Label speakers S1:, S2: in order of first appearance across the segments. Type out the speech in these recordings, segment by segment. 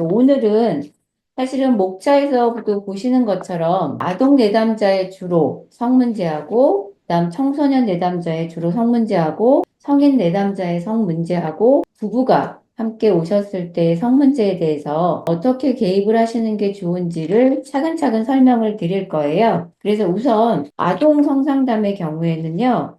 S1: 오늘은 사실은 목차에서도 보시는 것처럼 아동 내담자의 주로 성문제하고, 그다음 청소년 내담자의 주로 성문제하고, 성인 내담자의 성문제하고, 부부가 함께 오셨을 때의 성문제에 대해서 어떻게 개입을 하시는 게 좋은지를 차근차근 설명을 드릴 거예요. 그래서 우선 아동 성상담의 경우에는요,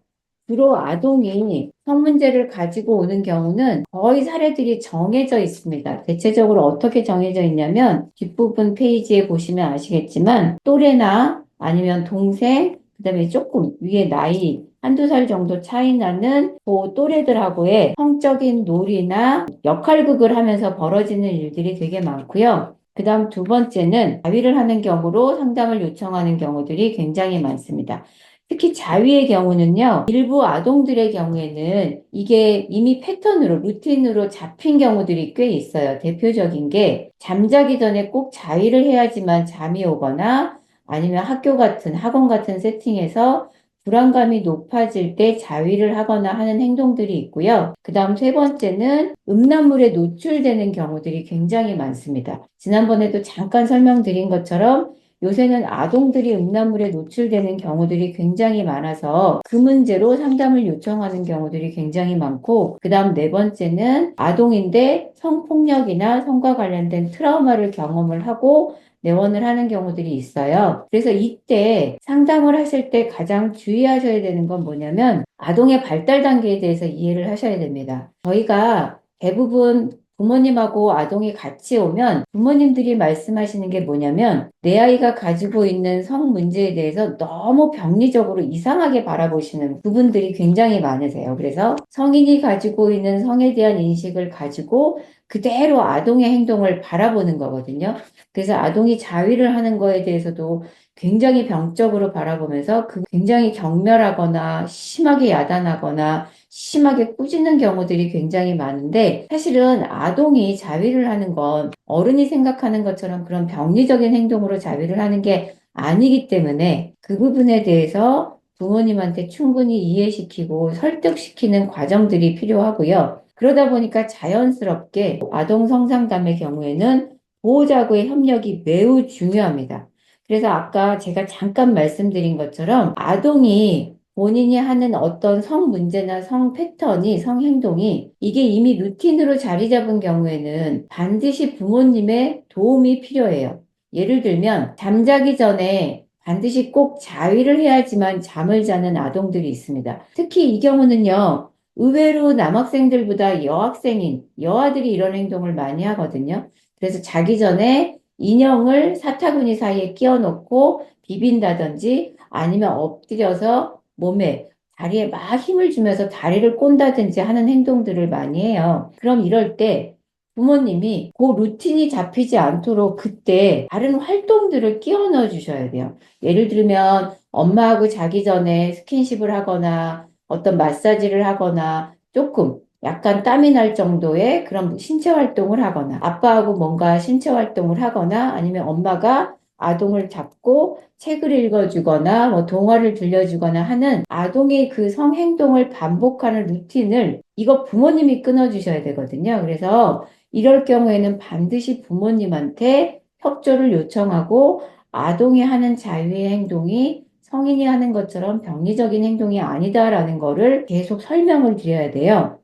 S1: 주로 아동이 성문제를 가지고 오는 경우는 거의 사례들이 정해져 있습니다. 대체적으로 어떻게 정해져 있냐면 뒷부분 페이지에 보시면 아시겠지만 또래나 아니면 동생, 그다음에 조금 위에 나이 한두 살 정도 차이 나는 그 또래들하고의 성적인 놀이나 역할극을 하면서 벌어지는 일들이 되게 많고요. 그 다음 두 번째는 자위를 하는 경우로 상담을 요청하는 경우들이 굉장히 많습니다. 특히 자위의 경우는요, 일부 아동들의 경우에는 이게 이미 패턴으로, 루틴으로 잡힌 경우들이 꽤 있어요. 대표적인 게 잠자기 전에 꼭 자위를 해야지만 잠이 오거나 아니면 학교 같은, 학원 같은 세팅에서 불안감이 높아질 때 자위를 하거나 하는 행동들이 있고요. 그 다음 세 번째는 음란물에 노출되는 경우들이 굉장히 많습니다. 지난번에도 잠깐 설명드린 것처럼 요새는 아동들이 음란물에 노출되는 경우들이 굉장히 많아서 그 문제로 상담을 요청하는 경우들이 굉장히 많고, 그 다음 네 번째는 아동인데 성폭력이나 성과 관련된 트라우마를 경험을 하고 내원을 하는 경우들이 있어요. 그래서 이때 상담을 하실 때 가장 주의하셔야 되는 건 뭐냐면 아동의 발달 단계에 대해서 이해를 하셔야 됩니다. 저희가 대부분 부모님하고 아동이 같이 오면 부모님들이 말씀하시는 게 뭐냐면 내 아이가 가지고 있는 성 문제에 대해서 너무 병리적으로 이상하게 바라보시는 부분들이 굉장히 많으세요. 그래서 성인이 가지고 있는 성에 대한 인식을 가지고 그대로 아동의 행동을 바라보는 거거든요. 그래서 아동이 자위를 하는 거에 대해서도 굉장히 병적으로 바라보면서 그 굉장히 경멸하거나 심하게 야단하거나 심하게 꾸짖는 경우들이 굉장히 많은데 사실은 아동이 자위를 하는 건 어른이 생각하는 것처럼 그런 병리적인 행동으로 자위를 하는 게 아니기 때문에 그 부분에 대해서 부모님한테 충분히 이해시키고 설득시키는 과정들이 필요하고요. 그러다 보니까 자연스럽게 아동 성상담의 경우에는 보호자하고의 협력이 매우 중요합니다. 그래서 아까 제가 잠깐 말씀드린 것처럼 아동이 본인이 하는 어떤 성 문제나 성 패턴이, 성 행동이 이게 이미 루틴으로 자리 잡은 경우에는 반드시 부모님의 도움이 필요해요. 예를 들면 잠자기 전에 반드시 꼭 자위를 해야지만 잠을 자는 아동들이 있습니다. 특히 이 경우는요, 의외로 남학생들보다 여학생인 여아들이 이런 행동을 많이 하거든요. 그래서 자기 전에 인형을 사타구니 사이에 끼워 넣고 비빈다든지 아니면 엎드려서 몸에 다리에 막 힘을 주면서 다리를 꼰다든지 하는 행동들을 많이 해요. 그럼 이럴 때 부모님이 그 루틴이 잡히지 않도록 그때 다른 활동들을 끼워 넣어 주셔야 돼요. 예를 들면 엄마하고 자기 전에 스킨십을 하거나 어떤 마사지를 하거나 조금 약간 땀이 날 정도의 그런 신체 활동을 하거나 아빠하고 뭔가 신체 활동을 하거나 아니면 엄마가 아동을 잡고 책을 읽어주거나 뭐 동화를 들려주거나 하는 아동의 그 성행동을 반복하는 루틴을 이거 부모님이 끊어주셔야 되거든요. 그래서 이럴 경우에는 반드시 부모님한테 협조를 요청하고 아동이 하는 자유의 행동이 성인이 하는 것처럼 병리적인 행동이 아니다라는 거를 계속 설명을 드려야 돼요.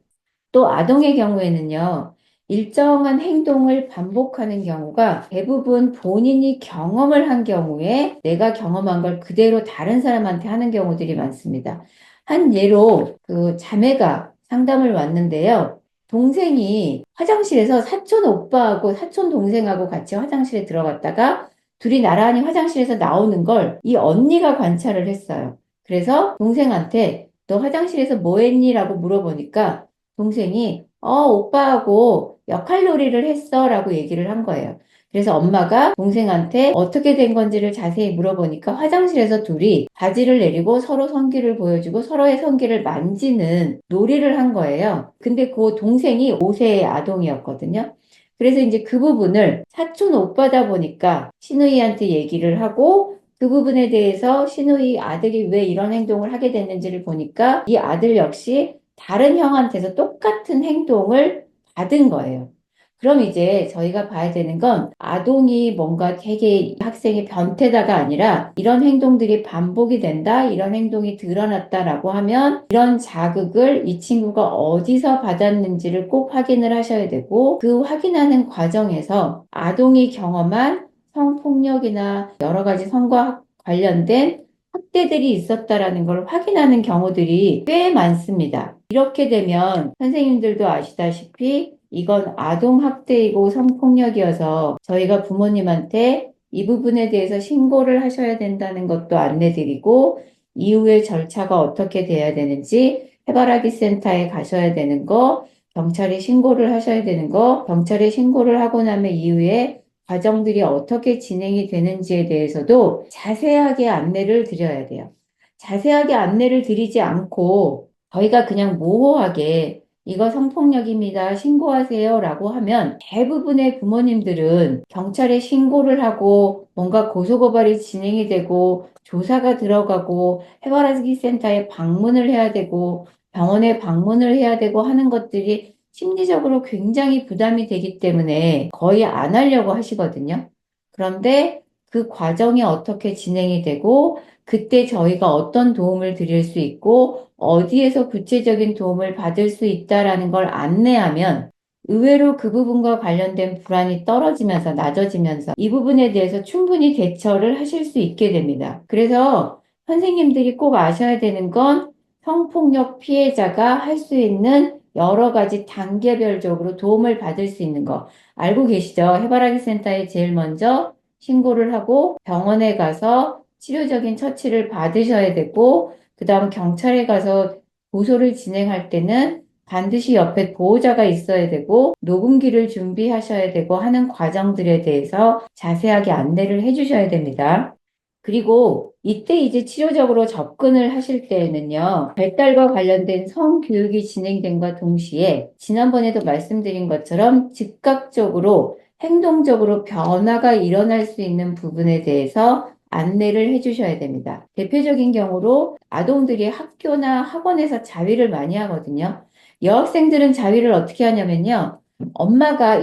S1: 또 아동의 경우에는요, 일정한 행동을 반복하는 경우가 대부분 본인이 경험을 한 경우에 내가 경험한 걸 그대로 다른 사람한테 하는 경우들이 많습니다. 한 예로 그 자매가 상담을 왔는데요. 동생이 화장실에서 사촌 오빠하고 사촌 동생하고 같이 화장실에 들어갔다가 둘이 나란히 화장실에서 나오는 걸 이 언니가 관찰을 했어요. 그래서 동생한테 너 화장실에서 뭐 했니? 라고 물어보니까 동생이 오빠하고 역할놀이를 했어 라고 얘기를 한 거예요. 그래서 엄마가 동생한테 어떻게 된 건지를 자세히 물어보니까 화장실에서 둘이 바지를 내리고 서로 성기를 보여주고 서로의 성기를 만지는 놀이를 한 거예요. 근데 그 동생이 5세의 아동이었거든요. 그래서 이제 그 부분을 사촌 오빠다 보니까 신우이한테 얘기를 하고 그 부분에 대해서 신우이 아들이 왜 이런 행동을 하게 됐는지를 보니까 이 아들 역시 다른 형한테서 똑같은 행동을 받은 거예요. 그럼 이제 저희가 봐야 되는 건 아동이 뭔가 되게 학생의 변태다가 아니라 이런 행동들이 반복이 된다, 이런 행동이 드러났다라고 하면 이런 자극을 이 친구가 어디서 받았는지를 꼭 확인을 하셔야 되고 그 확인하는 과정에서 아동이 경험한 성폭력이나 여러 가지 성과 관련된 학대들이 있었다라는 걸 확인하는 경우들이 꽤 많습니다. 이렇게 되면 선생님들도 아시다시피 이건 아동학대이고 성폭력이어서 저희가 부모님한테 이 부분에 대해서 신고를 하셔야 된다는 것도 안내드리고 이후에 절차가 어떻게 돼야 되는지 해바라기 센터에 가셔야 되는 거, 경찰에 신고를 하셔야 되는 거, 경찰에 신고를 하고 나면 이후에 과정들이 어떻게 진행이 되는지에 대해서도 자세하게 안내를 드려야 돼요. 자세하게 안내를 드리지 않고 저희가 그냥 모호하게 이거 성폭력입니다. 신고하세요. 라고 하면 대부분의 부모님들은 경찰에 신고를 하고 뭔가 고소고발이 진행이 되고 조사가 들어가고 해바라기 센터에 방문을 해야 되고 병원에 방문을 해야 되고 하는 것들이 심리적으로 굉장히 부담이 되기 때문에 거의 안 하려고 하시거든요. 그런데 그 과정이 어떻게 진행이 되고 그때 저희가 어떤 도움을 드릴 수 있고 어디에서 구체적인 도움을 받을 수 있다라는 걸 안내하면 의외로 그 부분과 관련된 불안이 떨어지면서 낮아지면서 이 부분에 대해서 충분히 대처를 하실 수 있게 됩니다. 그래서 선생님들이 꼭 아셔야 되는 건 성폭력 피해자가 할 수 있는 여러 가지 단계별적으로 도움을 받을 수 있는 거 알고 계시죠? 해바라기 센터에 제일 먼저 신고를 하고 병원에 가서 치료적인 처치를 받으셔야 되고 그 다음 경찰에 가서 고소를 진행할 때는 반드시 옆에 보호자가 있어야 되고 녹음기를 준비하셔야 되고 하는 과정들에 대해서 자세하게 안내를 해주셔야 됩니다. 그리고 이때 이제 치료적으로 접근을 하실 때에는요, 발달과 관련된 성교육이 진행된과 동시에 지난번에도 말씀드린 것처럼 즉각적으로 행동적으로 변화가 일어날 수 있는 부분에 대해서 안내를 해주셔야 됩니다. 대표적인 경우로 아동들이 학교나 학원에서 자위를 많이 하거든요. 여학생들은 자위를 어떻게 하냐면요.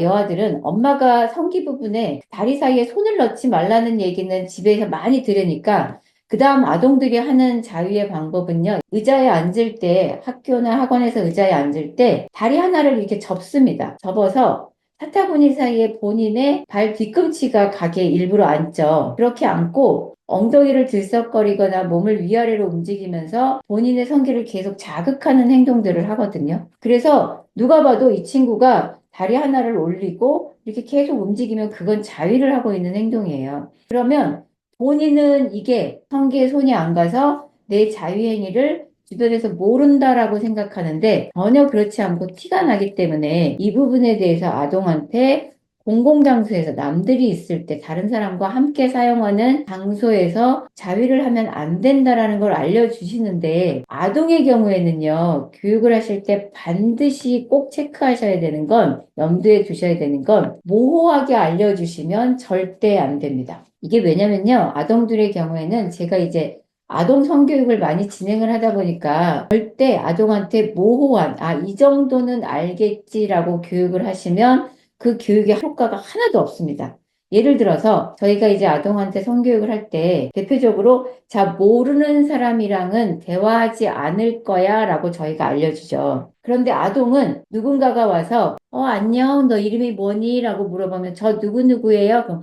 S1: 여아들은 엄마가 성기 부분에 다리 사이에 손을 넣지 말라는 얘기는 집에서 많이 들으니까 그 다음 아동들이 하는 자위의 방법은요. 의자에 앉을 때 학교나 학원에서 의자에 앉을 때 다리 하나를 이렇게 접습니다. 접어서 사타구니 사이에 본인의 발 뒤꿈치가 가게 일부러 앉죠. 그렇게 앉고 엉덩이를 들썩거리거나 몸을 위아래로 움직이면서 본인의 성기를 계속 자극하는 행동들을 하거든요. 그래서 누가 봐도 이 친구가 다리 하나를 올리고 이렇게 계속 움직이면 그건 자위를 하고 있는 행동이에요. 그러면 본인은 이게 성기에 손이 안 가서 내 자위 행위를 주변에서 모른다라고 생각하는데 전혀 그렇지 않고 티가 나기 때문에 이 부분에 대해서 아동한테 공공장소에서 남들이 있을 때 다른 사람과 함께 사용하는 장소에서 자위를 하면 안 된다라는 걸 알려주시는데 아동의 경우에는요, 교육을 하실 때 반드시 꼭 체크하셔야 되는 건 염두에 두셔야 되는 건 모호하게 알려주시면 절대 안 됩니다. 이게 왜냐면요, 아동들의 경우에는 제가 이제 아동 성교육을 많이 진행을 하다 보니까 절대 아동한테 모호한, 이 정도는 알겠지라고 교육을 하시면 그 교육의 효과가 하나도 없습니다. 예를 들어서 저희가 이제 아동한테 성교육을 할 때 대표적으로 자, 모르는 사람이랑은 대화하지 않을 거야 라고 저희가 알려주죠. 그런데 아동은 누군가가 와서 안녕, 너 이름이 뭐니? 라고 물어보면 저 누구누구예요? 그럼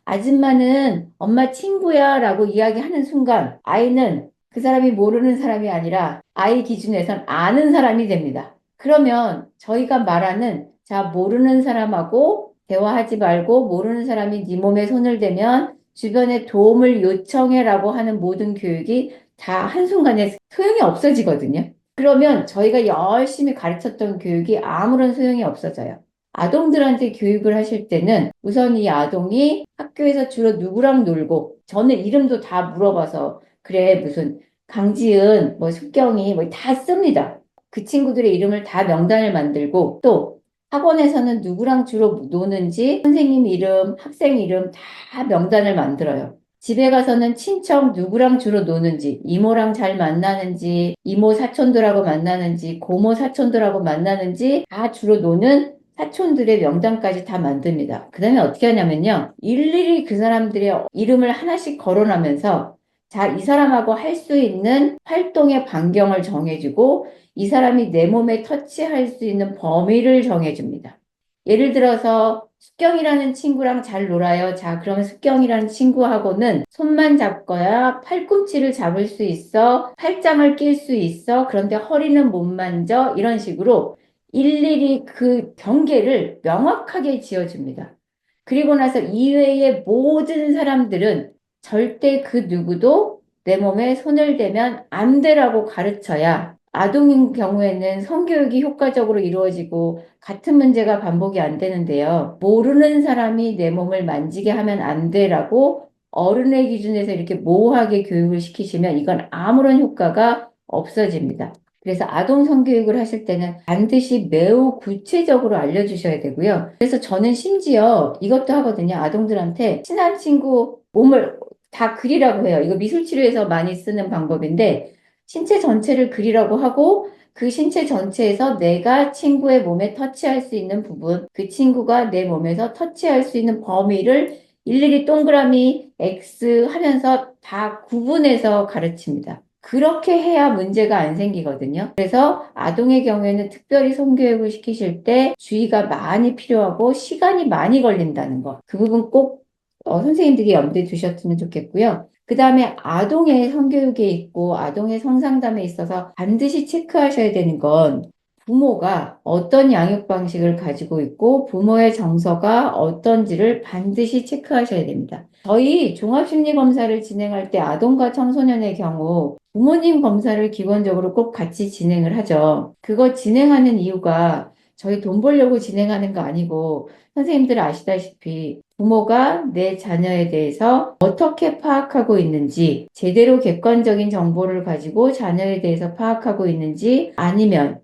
S1: 아줌마는 엄마 친구야 라고 이야기하는 순간 아이는 그 사람이 모르는 사람이 아니라 아이 기준에선 아는 사람이 됩니다. 그러면 저희가 말하는 자, 모르는 사람하고 대화하지 말고 모르는 사람이 네 몸에 손을 대면 주변에 도움을 요청해라고 하는 모든 교육이 다 한순간에 소용이 없어지거든요. 그러면 저희가 열심히 가르쳤던 교육이 아무런 소용이 없어져요. 아동들한테 교육을 하실 때는 우선 이 아동이 학교에서 주로 누구랑 놀고 저는 이름도 다 물어봐서 그래 무슨 강지은 뭐 숙경이 뭐 다 씁니다. 그 친구들의 이름을 다 명단을 만들고 또 학원에서는 누구랑 주로 노는지 선생님 이름, 학생 이름 다 명단을 만들어요. 집에 가서는 친척 누구랑 주로 노는지, 이모랑 잘 만나는지, 이모 사촌들하고 만나는지, 고모 사촌들하고 만나는지 다 주로 노는 사촌들의 명단까지 다 만듭니다. 그 다음에 어떻게 하냐면요. 일일이 그 사람들의 이름을 하나씩 거론하면서 자, 이 사람하고 할 수 있는 활동의 반경을 정해주고 이 사람이 내 몸에 터치할 수 있는 범위를 정해줍니다. 예를 들어서 숙경이라는 친구랑 잘 놀아요. 자, 그러면 숙경이라는 친구하고는 손만 잡거나 팔꿈치를 잡을 수 있어, 팔짱을 낄 수 있어, 그런데 허리는 못 만져, 이런 식으로 일일이 그 경계를 명확하게 지어줍니다. 그리고 나서 이외의 모든 사람들은 절대 그 누구도 내 몸에 손을 대면 안 되라고 가르쳐야 아동인 경우에는 성교육이 효과적으로 이루어지고 같은 문제가 반복이 안 되는데요. 모르는 사람이 내 몸을 만지게 하면 안 되라고 어른의 기준에서 이렇게 모호하게 교육을 시키시면 이건 아무런 효과가 없어집니다. 그래서 아동 성교육을 하실 때는 반드시 매우 구체적으로 알려주셔야 되고요. 그래서 저는 심지어 이것도 하거든요. 아동들한테 친한 친구 몸을 다 그리라고 해요. 이거 미술치료에서 많이 쓰는 방법인데 신체 전체를 그리라고 하고 그 신체 전체에서 내가 친구의 몸에 터치할 수 있는 부분, 그 친구가 내 몸에서 터치할 수 있는 범위를 일일이 동그라미 X 하면서 다 구분해서 가르칩니다. 그렇게 해야 문제가 안 생기거든요. 그래서 아동의 경우에는 특별히 성교육을 시키실 때 주의가 많이 필요하고 시간이 많이 걸린다는 거. 그 부분 꼭 선생님들이 염두에 두셨으면 좋겠고요. 그 다음에 아동의 성교육에 있고 아동의 성상담에 있어서 반드시 체크하셔야 되는 건 부모가 어떤 양육 방식을 가지고 있고 부모의 정서가 어떤지를 반드시 체크하셔야 됩니다. 저희 종합심리검사를 진행할 때 아동과 청소년의 경우 부모님 검사를 기본적으로 꼭 같이 진행을 하죠. 그거 진행하는 이유가 저희 돈 벌려고 진행하는 거 아니고 선생님들 아시다시피 부모가 내 자녀에 대해서 어떻게 파악하고 있는지, 제대로 객관적인 정보를 가지고 자녀에 대해서 파악하고 있는지, 아니면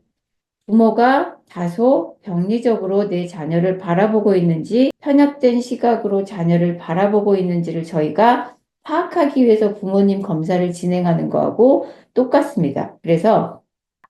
S1: 부모가 다소 병리적으로 내 자녀를 바라보고 있는지, 편협된 시각으로 자녀를 바라보고 있는지를 저희가 파악하기 위해서 부모님 검사를 진행하는 거하고 똑같습니다. 그래서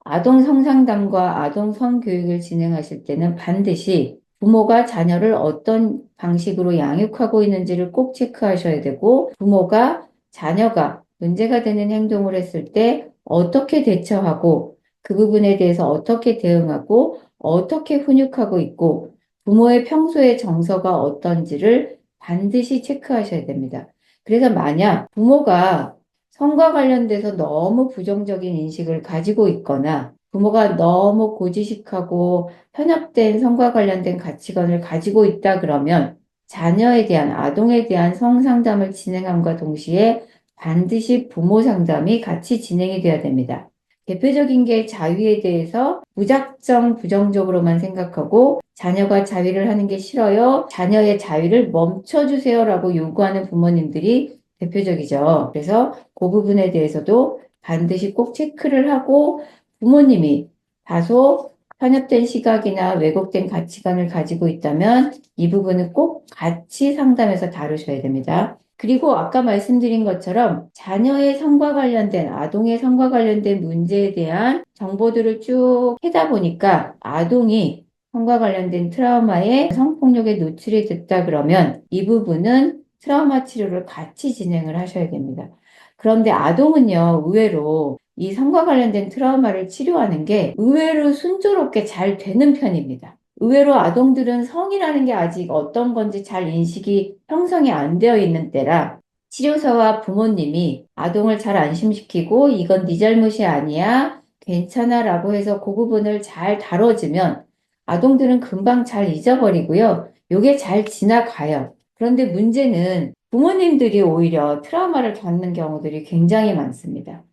S1: 아동 성상담과 아동 성교육을 진행하실 때는 반드시 부모가 자녀를 어떤 방식으로 양육하고 있는지를 꼭 체크하셔야 되고, 부모가 자녀가 문제가 되는 행동을 했을 때 어떻게 대처하고, 그 부분에 대해서 어떻게 대응하고, 어떻게 훈육하고 있고, 부모의 평소의 정서가 어떤지를 반드시 체크하셔야 됩니다. 그래서 만약 부모가 성과 관련돼서 너무 부정적인 인식을 가지고 있거나 부모가 너무 고지식하고 편협된 성과 관련된 가치관을 가지고 있다 그러면 자녀에 대한, 아동에 대한 성상담을 진행함과 동시에 반드시 부모 상담이 같이 진행이 돼야 됩니다. 대표적인 게 자위에 대해서 무작정 부정적으로만 생각하고 자녀가 자위를 하는 게 싫어요. 자녀의 자위를 멈춰주세요라고 요구하는 부모님들이 대표적이죠. 그래서 그 부분에 대해서도 반드시 꼭 체크를 하고 부모님이 다소 편협된 시각이나 왜곡된 가치관을 가지고 있다면 이 부분은 꼭 같이 상담해서 다루셔야 됩니다. 그리고 아까 말씀드린 것처럼 자녀의 성과 관련된, 아동의 성과 관련된 문제에 대한 정보들을 쭉 해다 보니까 아동이 성과 관련된 트라우마에 성폭력에 노출이 됐다 그러면 이 부분은 트라우마 치료를 같이 진행을 하셔야 됩니다. 그런데 아동은요, 의외로 이 성과 관련된 트라우마를 치료하는 게 의외로 순조롭게 잘 되는 편입니다. 의외로 아동들은 성이라는 게 아직 어떤 건지 잘 인식이 형성이 안 되어 있는 때라 치료사와 부모님이 아동을 잘 안심시키고 이건 네 잘못이 아니야, 괜찮아 라고 해서 그 부분을 잘 다뤄주면 아동들은 금방 잘 잊어버리고요. 요게 잘 지나가요. 그런데 문제는 부모님들이 오히려 트라우마를 겪는 경우들이 굉장히 많습니다.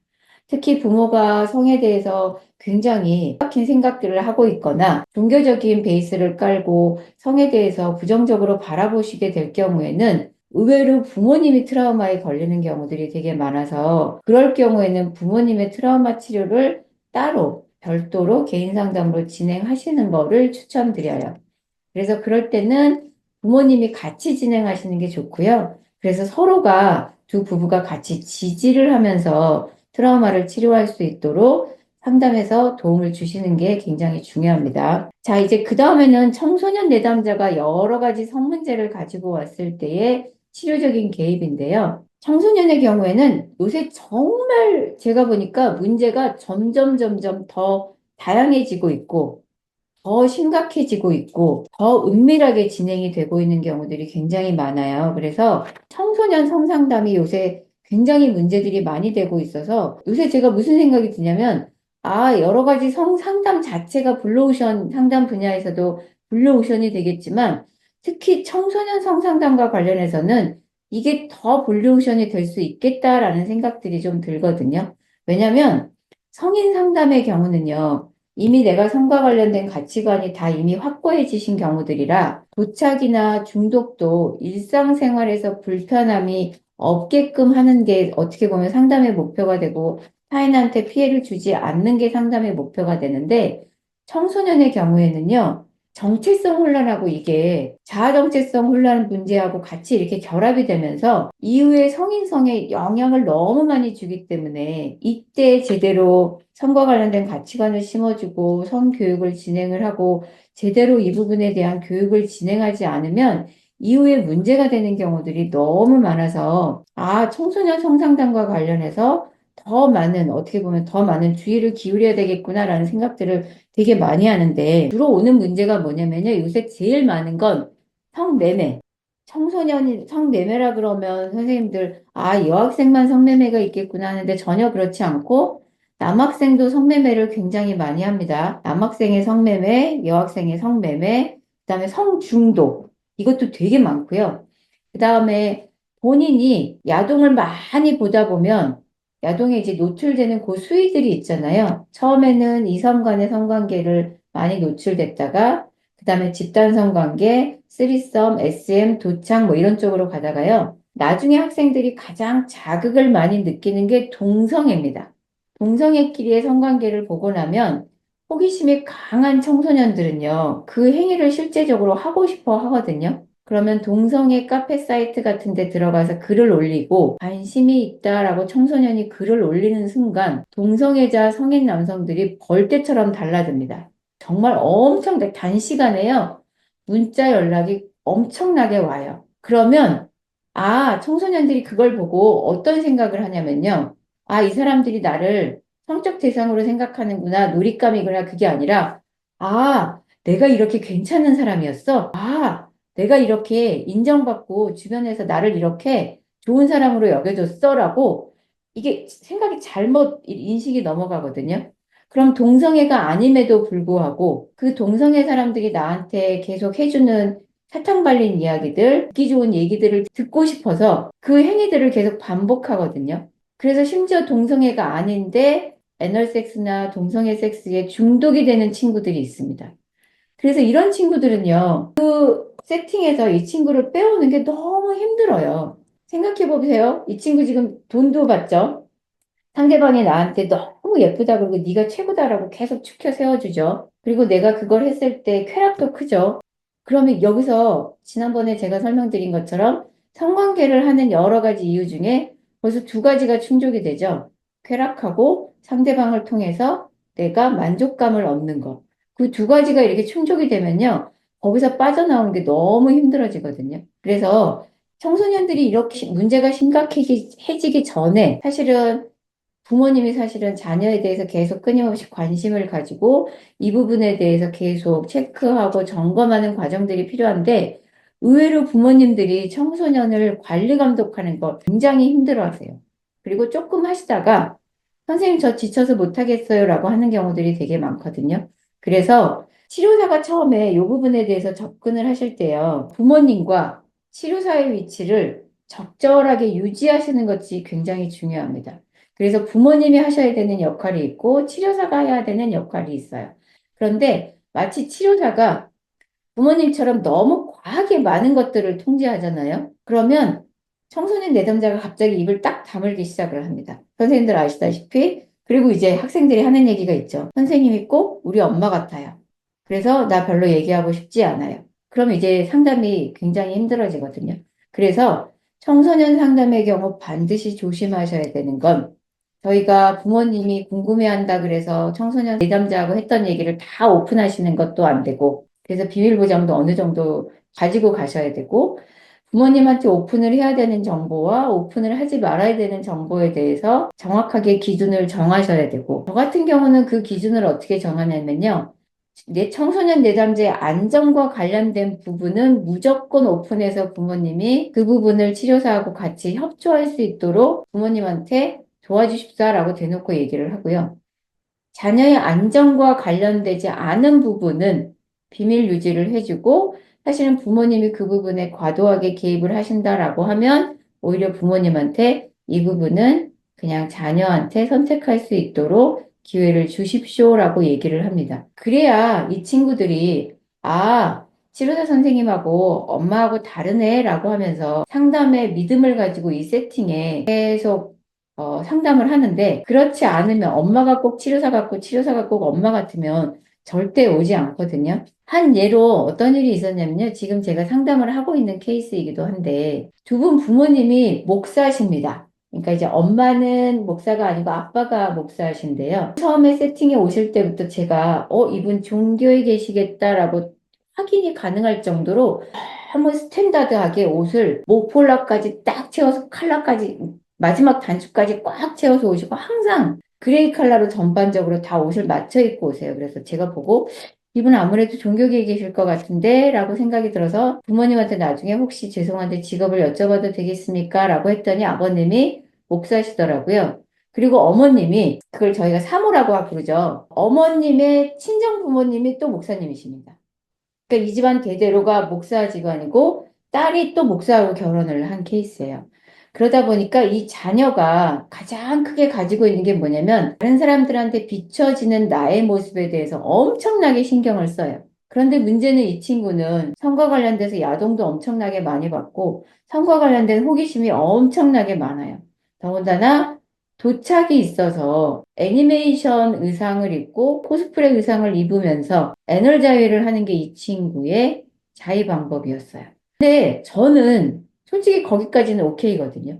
S1: 특히 부모가 성에 대해서 굉장히 박힌 생각들을 하고 있거나 종교적인 베이스를 깔고 성에 대해서 부정적으로 바라보시게 될 경우에는 의외로 부모님이 트라우마에 걸리는 경우들이 되게 많아서 그럴 경우에는 부모님의 트라우마 치료를 따로 별도로 개인 상담으로 진행하시는 거를 추천드려요. 그래서 그럴 때는 부모님이 같이 진행하시는 게 좋고요. 그래서 서로가 두 부부가 같이 지지를 하면서 트라우마를 치료할 수 있도록 상담해서 도움을 주시는 게 굉장히 중요합니다. 자, 이제 그 다음에는 청소년 내담자가 여러 가지 성문제를 가지고 왔을 때의 치료적인 개입인데요. 청소년의 경우에는 요새 정말 제가 보니까 문제가 점점 더 다양해지고 있고, 더 심각해지고 있고, 더 은밀하게 진행이 되고 있는 경우들이 굉장히 많아요. 그래서 청소년 성상담이 요새 굉장히 문제들이 많이 되고 있어서 요새 제가 무슨 생각이 드냐면, 아, 여러 가지 성상담 자체가 블루오션 상담 분야에서도 블루오션이 되겠지만, 특히 청소년 성상담과 관련해서는 이게 더 블루오션이 될 수 있겠다라는 생각들이 좀 들거든요. 왜냐면 성인 상담의 경우는요, 이미 내가 성과 관련된 가치관이 다 이미 확고해지신 경우들이라 도착이나 중독도 일상생활에서 불편함이 없게끔 하는 게 어떻게 보면 상담의 목표가 되고 타인한테 피해를 주지 않는 게 상담의 목표가 되는데 청소년의 경우에는요. 정체성 혼란하고 이게 자아정체성 혼란 문제하고 같이 이렇게 결합이 되면서 이후에 성인성에 영향을 너무 많이 주기 때문에 이때 제대로 성과 관련된 가치관을 심어주고 성교육을 진행을 하고 제대로 이 부분에 대한 교육을 진행하지 않으면 이후에 문제가 되는 경우들이 너무 많아서 청소년 성상담과 관련해서 더 많은 어떻게 보면 더 많은 주의를 기울여야 되겠구나라는 생각들을 되게 많이 하는데 주로 오는 문제가 뭐냐면요. 요새 제일 많은 건 성매매. 청소년이 성매매라 그러면 선생님들 여학생만 성매매가 있겠구나 하는데 전혀 그렇지 않고 남학생도 성매매를 굉장히 많이 합니다. 남학생의 성매매, 여학생의 성매매, 그다음에 성중독 이것도 되게 많고요. 그다음에 본인이 야동을 많이 보다 보면 야동에 이제 노출되는 그 수위들이 있잖아요. 처음에는 이성 간의 성관계를 많이 노출됐다가 그다음에 집단 성관계, 쓰리썸, SM, 도착 뭐 이런 쪽으로 가다가요. 나중에 학생들이 가장 자극을 많이 느끼는 게 동성애입니다. 동성애끼리의 성관계를 보고 나면 호기심이 강한 청소년들은요, 그 행위를 실제적으로 하고 싶어 하거든요. 그러면 동성애 카페 사이트 같은 데 들어가서 글을 올리고 관심이 있다라고 청소년이 글을 올리는 순간 동성애자 성인 남성들이 벌떼처럼 달라집니다. 정말 엄청 단시간에요. 문자 연락이 엄청나게 와요. 그러면 청소년들이 그걸 보고 어떤 생각을 하냐면요. 이 사람들이 나를 성적 대상으로 생각하는구나, 놀잇감이구나, 그게 아니라, 내가 이렇게 괜찮은 사람이었어? 내가 이렇게 인정받고 주변에서 나를 이렇게 좋은 사람으로 여겨줬어라고 이게 생각이 잘못 인식이 넘어가거든요. 그럼 동성애가 아님에도 불구하고 그 동성애 사람들이 나한테 계속 해주는 사탕 발린 이야기들, 듣기 좋은 얘기들을 듣고 싶어서 그 행위들을 계속 반복하거든요. 그래서 심지어 동성애가 아닌데 애널 섹스나 동성애 섹스에 중독이 되는 친구들이 있습니다. 그래서 이런 친구들은요, 그 세팅에서 이 친구를 빼오는 게 너무 힘들어요. 생각해 보세요. 이 친구 지금 돈도 받죠? 상대방이 나한테 너무 예쁘다 그러고 네가 최고다라고 계속 추켜 세워주죠. 그리고 내가 그걸 했을 때 쾌락도 크죠. 그러면 여기서 지난번에 제가 설명드린 것처럼 성관계를 하는 여러 가지 이유 중에 벌써 두 가지가 충족이 되죠. 쾌락하고 상대방을 통해서 내가 만족감을 얻는 것. 그 두 가지가 이렇게 충족이 되면요. 거기서 빠져나오는 게 너무 힘들어지거든요. 그래서 청소년들이 이렇게 문제가 심각해지기 전에 사실은 부모님이 사실은 자녀에 대해서 계속 끊임없이 관심을 가지고 이 부분에 대해서 계속 체크하고 점검하는 과정들이 필요한데 의외로 부모님들이 청소년을 관리 감독하는 거 굉장히 힘들어 하세요. 그리고 조금 하시다가 선생님 저 지쳐서 못하겠어요 라고 하는 경우들이 되게 많거든요. 그래서 치료사가 처음에 이 부분에 대해서 접근을 하실 때요. 부모님과 치료사의 위치를 적절하게 유지하시는 것이 굉장히 중요합니다. 그래서 부모님이 하셔야 되는 역할이 있고 치료사가 해야 되는 역할이 있어요. 그런데 마치 치료사가 부모님처럼 너무 과하게 많은 것들을 통제하잖아요. 그러면 청소년 내담자가 갑자기 입을 딱 다물기 시작을 합니다. 선생님들 아시다시피 그리고 이제 학생들이 하는 얘기가 있죠. 선생님이 꼭 우리 엄마 같아요. 그래서 나 별로 얘기하고 싶지 않아요. 그럼 이제 상담이 굉장히 힘들어지거든요. 그래서 청소년 상담의 경우 반드시 조심하셔야 되는 건 저희가 부모님이 궁금해한다 그래서 청소년 내담자하고 했던 얘기를 다 오픈하시는 것도 안 되고, 그래서 비밀 보장도 어느 정도 가지고 가셔야 되고, 부모님한테 오픈을 해야 되는 정보와 오픈을 하지 말아야 되는 정보에 대해서 정확하게 기준을 정하셔야 되고, 저 같은 경우는 그 기준을 어떻게 정하냐면요. 내 청소년 내담자의 안전과 관련된 부분은 무조건 오픈해서 부모님이 그 부분을 치료사하고 같이 협조할 수 있도록 부모님한테 도와주십사라고 대놓고 얘기를 하고요. 자녀의 안전과 관련되지 않은 부분은 비밀 유지를 해주고, 사실은 부모님이 그 부분에 과도하게 개입을 하신다라고 하면 오히려 부모님한테 이 부분은 그냥 자녀한테 선택할 수 있도록 기회를 주십시오라고 얘기를 합니다. 그래야 이 친구들이 아, 치료사 선생님하고 엄마하고 다르네라고 하면서 상담의 믿음을 가지고 이 세팅에 계속 상담을 하는데, 그렇지 않으면 엄마가 꼭 치료사 같고 치료사가 꼭 엄마 같으면 절대 오지 않거든요. 한 예로 어떤 일이 있었냐면요. 지금 제가 상담을 하고 있는 케이스이기도 한데, 두 분 부모님이 목사십니다. 그러니까 이제 엄마는 목사가 아니고 아빠가 목사신데요. 처음에 세팅에 오실 때부터 제가 이분 종교에 계시겠다라고 확인이 가능할 정도로 너무 스탠다드하게 옷을 목폴라까지 딱 채워서 칼라까지 마지막 단추까지 꽉 채워서 오시고, 항상 그레이 컬러로 전반적으로 다 옷을 맞춰 입고 오세요. 그래서 제가 보고 이분 아무래도 종교계에 계실 것 같은데 라고 생각이 들어서 부모님한테 나중에 혹시 죄송한데 직업을 여쭤봐도 되겠습니까? 라고 했더니 아버님이 목사시더라고요. 그리고 어머님이, 그걸 저희가 사모라고 부르죠. 어머님의 친정 부모님이 또 목사님이십니다. 그러니까 이 집안 대대로가 목사 집안이고 딸이 또 목사하고 결혼을 한 케이스예요. 그러다 보니까 이 자녀가 가장 크게 가지고 있는 게 뭐냐면, 다른 사람들한테 비춰지는 나의 모습에 대해서 엄청나게 신경을 써요. 그런데 문제는 이 친구는 성과 관련돼서 야동도 엄청나게 많이 받고 성과 관련된 호기심이 엄청나게 많아요. 더군다나 도착이 있어서 애니메이션 의상을 입고 코스프레 의상을 입으면서 애널자위를 하는 게 이 친구의 자위 방법이었어요. 근데 저는 솔직히 거기까지는 오케이거든요.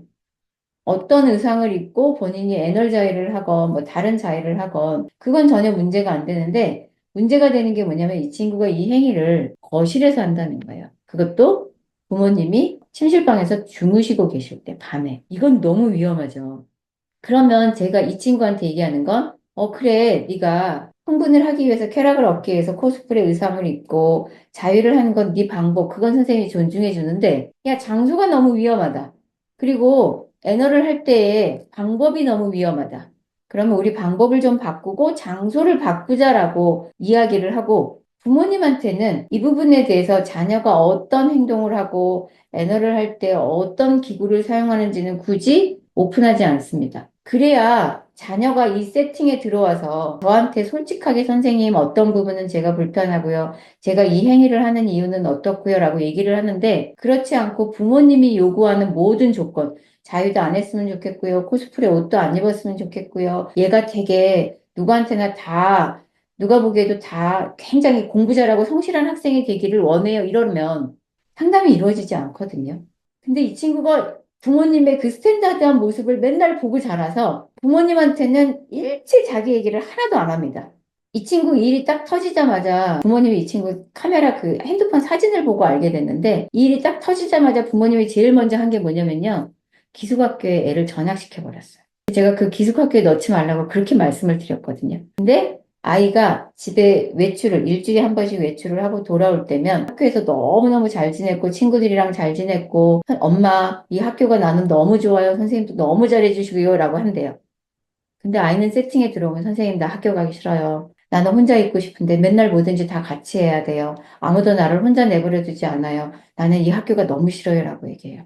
S1: 어떤 의상을 입고 본인이 애널자위를 하건 뭐 다른 자위를 하건 그건 전혀 문제가 안 되는데, 문제가 되는 게 뭐냐면 이 친구가 이 행위를 거실에서 한다는 거예요. 그것도 부모님이 침실방에서 주무시고 계실 때 밤에. 이건 너무 위험하죠. 그러면 제가 이 친구한테 얘기하는 건, 그래, 네가 흥분을 하기 위해서 쾌락을 얻기 위해서 코스프레 의상을 입고 자위를 하는 건 네 방법, 그건 선생님이 존중해 주는데, 야, 장소가 너무 위험하다. 그리고 애너를 할 때의 방법이 너무 위험하다. 그러면 우리 방법을 좀 바꾸고 장소를 바꾸자라고 이야기를 하고, 부모님한테는 이 부분에 대해서 자녀가 어떤 행동을 하고 애너를 할 때 어떤 기구를 사용하는지는 굳이 오픈하지 않습니다. 그래야 자녀가 이 세팅에 들어와서 저한테 솔직하게 선생님 어떤 부분은 제가 불편하고요. 제가 이 행위를 하는 이유는 어떻고요? 라고 얘기를 하는데, 그렇지 않고 부모님이 요구하는 모든 조건, 자유도 안 했으면 좋겠고요. 코스프레 옷도 안 입었으면 좋겠고요. 얘가 되게 누구한테나 다, 누가 보기에도 다 굉장히 공부 잘하고 성실한 학생이 되기를 원해요. 이러면 상담이 이루어지지 않거든요. 근데 이 친구가 부모님의 그 스탠다드한 모습을 맨날 보고 자라서 부모님한테는 일체 자기 얘기를 하나도 안 합니다. 이 친구 일이 딱 터지자마자 부모님이 이 친구 카메라 그 핸드폰 사진을 보고 알게 됐는데, 이 일이 딱 터지자마자 부모님이 제일 먼저 한 게 뭐냐면요. 기숙학교에 애를 전학시켜 버렸어요. 제가 그 기숙학교에 넣지 말라고 그렇게 말씀을 드렸거든요. 근데 아이가 집에 외출을 일주일에 한 번씩 외출을 하고 돌아올 때면 학교에서 너무너무 잘 지냈고 친구들이랑 잘 지냈고, 엄마 이 학교가 나는 너무 좋아요, 선생님도 너무 잘해주시고요 라고 한대요. 근데 아이는 세팅에 들어오면 선생님 나 학교 가기 싫어요, 나는 혼자 있고 싶은데 맨날 뭐든지 다 같이 해야 돼요, 아무도 나를 혼자 내버려 두지 않아요, 나는 이 학교가 너무 싫어요 라고 얘기해요.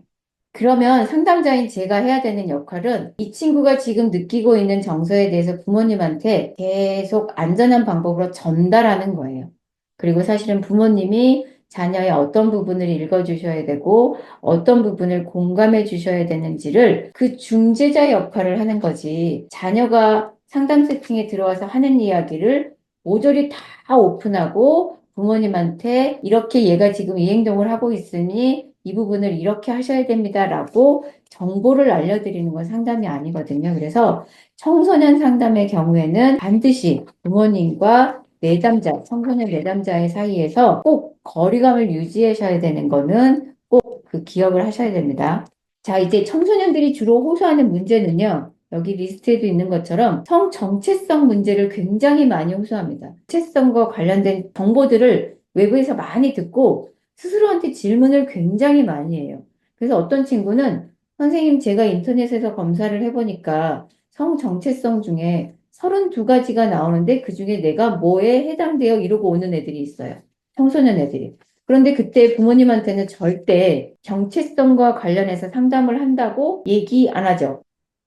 S1: 그러면 상담자인 제가 해야 되는 역할은 이 친구가 지금 느끼고 있는 정서에 대해서 부모님한테 계속 안전한 방법으로 전달하는 거예요. 그리고 사실은 부모님이 자녀의 어떤 부분을 읽어주셔야 되고 어떤 부분을 공감해 주셔야 되는지를 그 중재자 역할을 하는 거지, 자녀가 상담 세팅에 들어와서 하는 이야기를 모조리 다 오픈하고 부모님한테 이렇게 얘가 지금 이 행동을 하고 있으니 이 부분을 이렇게 하셔야 됩니다라고 정보를 알려드리는 건 상담이 아니거든요. 그래서 청소년 상담의 경우에는 반드시 부모님과 내담자, 청소년 내담자의 사이에서 꼭 거리감을 유지하셔야 되는 거는 꼭 그 기억을 하셔야 됩니다. 자, 이제 청소년들이 주로 호소하는 문제는요. 여기 리스트에도 있는 것처럼 성 정체성 문제를 굉장히 많이 호소합니다. 정체성과 관련된 정보들을 외부에서 많이 듣고 스스로한테 질문을 굉장히 많이 해요. 그래서 어떤 친구는 선생님 제가 인터넷에서 검사를 해보니까 성 정체성 중에 32가지가 나오는데 그중에 내가 뭐에 해당돼요? 이러고 오는 애들이 있어요. 청소년 애들이. 그런데 그때 부모님한테는 절대 정체성과 관련해서 상담을 한다고 얘기 안 하죠.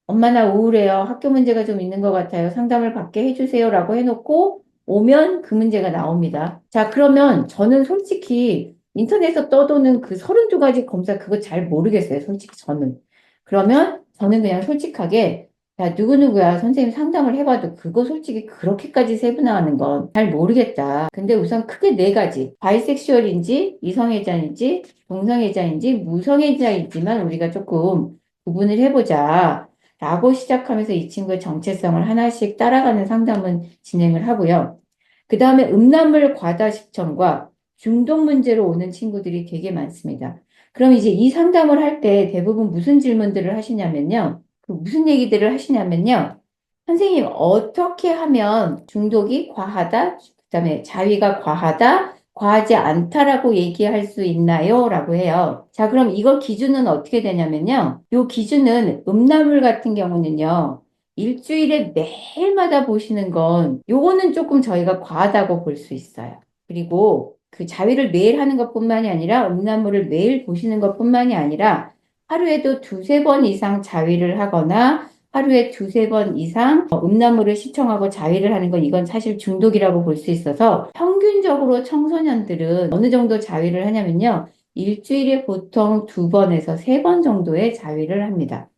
S1: 엄마 나 우울해요. 학교 문제가 좀 있는 것 같아요. 상담을 받게 해주세요라고 해놓고 오면 그 문제가 나옵니다. 자, 그러면 저는 솔직히 인터넷에서 떠도는 그 32가지 검사 그거 잘 모르겠어요. 솔직히 저는. 그러면 저는 그냥 솔직하게 야, 누구누구야 선생님 상담을 해봐도 그거 솔직히 그렇게까지 세분화하는 건 잘 모르겠다. 근데 우선 크게 네 가지. 바이섹슈얼인지 이성애자인지 동성애자인지 무성애자이지만 우리가 조금 구분을 해보자. 라고 시작하면서 이 친구의 정체성을 하나씩 따라가는 상담은 진행을 하고요. 그 다음에 음란물 과다 식청과 중독 문제로 오는 친구들이 되게 많습니다. 그럼 이제 이 상담을 할 때 대부분 무슨 질문들을 하시냐면요. 그 무슨 얘기들을 하시냐면요. 선생님, 어떻게 하면 중독이 과하다? 그다음에 자위가 과하다? 과하지 않다라고 얘기할 수 있나요? 라고 해요. 자, 그럼 이거 기준은 어떻게 되냐면요. 요 기준은 음란물 같은 경우는요. 일주일에 매일마다 보시는 건 요거는 조금 저희가 과하다고 볼 수 있어요. 그리고 그 자위를 매일 하는 것뿐만이 아니라 음란물을 매일 보시는 것뿐만이 아니라 하루에도 두세 번 이상 자위를 하거나 하루에 두세 번 이상 음란물을 시청하고 자위를 하는 건 이건 사실 중독이라고 볼 수 있어서 평균적으로 청소년들은 어느 정도 자위를 하냐면요. 일주일에 보통 두 번에서 세 번 정도의 자위를 합니다.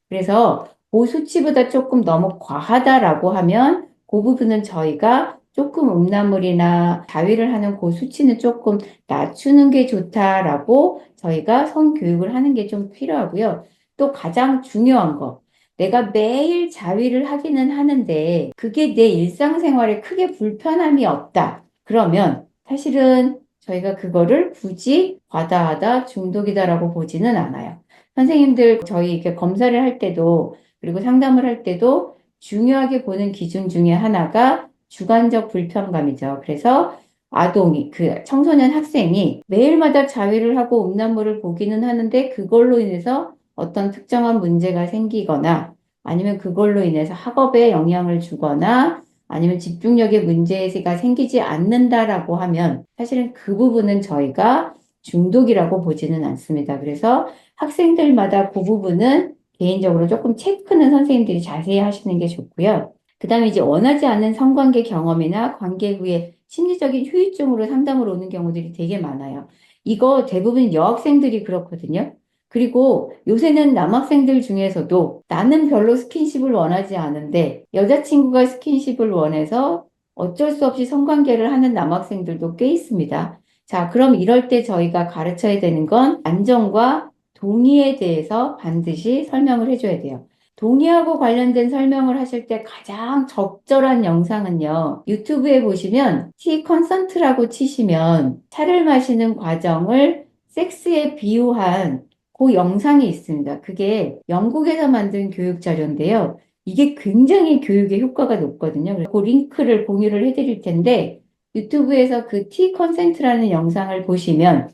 S1: 그래서 그 수치보다 조금 너무 과하다라고 하면 그 부분은 저희가 조금 음란물이나 자위를 하는 그 수치는 조금 낮추는 게 좋다라고 저희가 성교육을 하는 게 좀 필요하고요. 또 가장 중요한 거. 내가 매일 자위를 하기는 하는데 그게 내 일상생활에 크게 불편함이 없다. 그러면 사실은 저희가 그거를 굳이 과다하다, 중독이다라고 보지는 않아요. 선생님들 저희 이렇게 검사를 할 때도 그리고 상담을 할 때도 중요하게 보는 기준 중에 하나가 주관적 불편감이죠. 그래서 아동이, 그 청소년 학생이 매일마다 자위를 하고 음란물을 보기는 하는데 그걸로 인해서 어떤 특정한 문제가 생기거나 아니면 그걸로 인해서 학업에 영향을 주거나 아니면 집중력에 문제가 생기지 않는다라고 하면 사실은 그 부분은 저희가 중독이라고 보지는 않습니다. 그래서 학생들마다 그 부분은 개인적으로 조금 체크는 선생님들이 자세히 하시는 게 좋고요. 그 다음에 이제 원하지 않는 성관계 경험이나 관계 후에 심리적인 후유증으로 상담을 오는 경우들이 되게 많아요. 이거 대부분 여학생들이 그렇거든요. 그리고 요새는 남학생들 중에서도 나는 별로 스킨십을 원하지 않은데 여자친구가 스킨십을 원해서 어쩔 수 없이 성관계를 하는 남학생들도 꽤 있습니다. 자, 그럼 이럴 때 저희가 가르쳐야 되는 건 안정과 동의에 대해서 반드시 설명을 해줘야 돼요. 동의하고 관련된 설명을 하실 때 가장 적절한 영상은요. 유튜브에 보시면 티 컨센트라고 치시면 차를 마시는 과정을 섹스에 비유한 그 영상이 있습니다. 그게 영국에서 만든 교육 자료인데요. 이게 굉장히 교육에 효과가 높거든요. 그래서 그 링크를 공유를 해드릴 텐데 유튜브에서 그 티 컨센트라는 영상을 보시면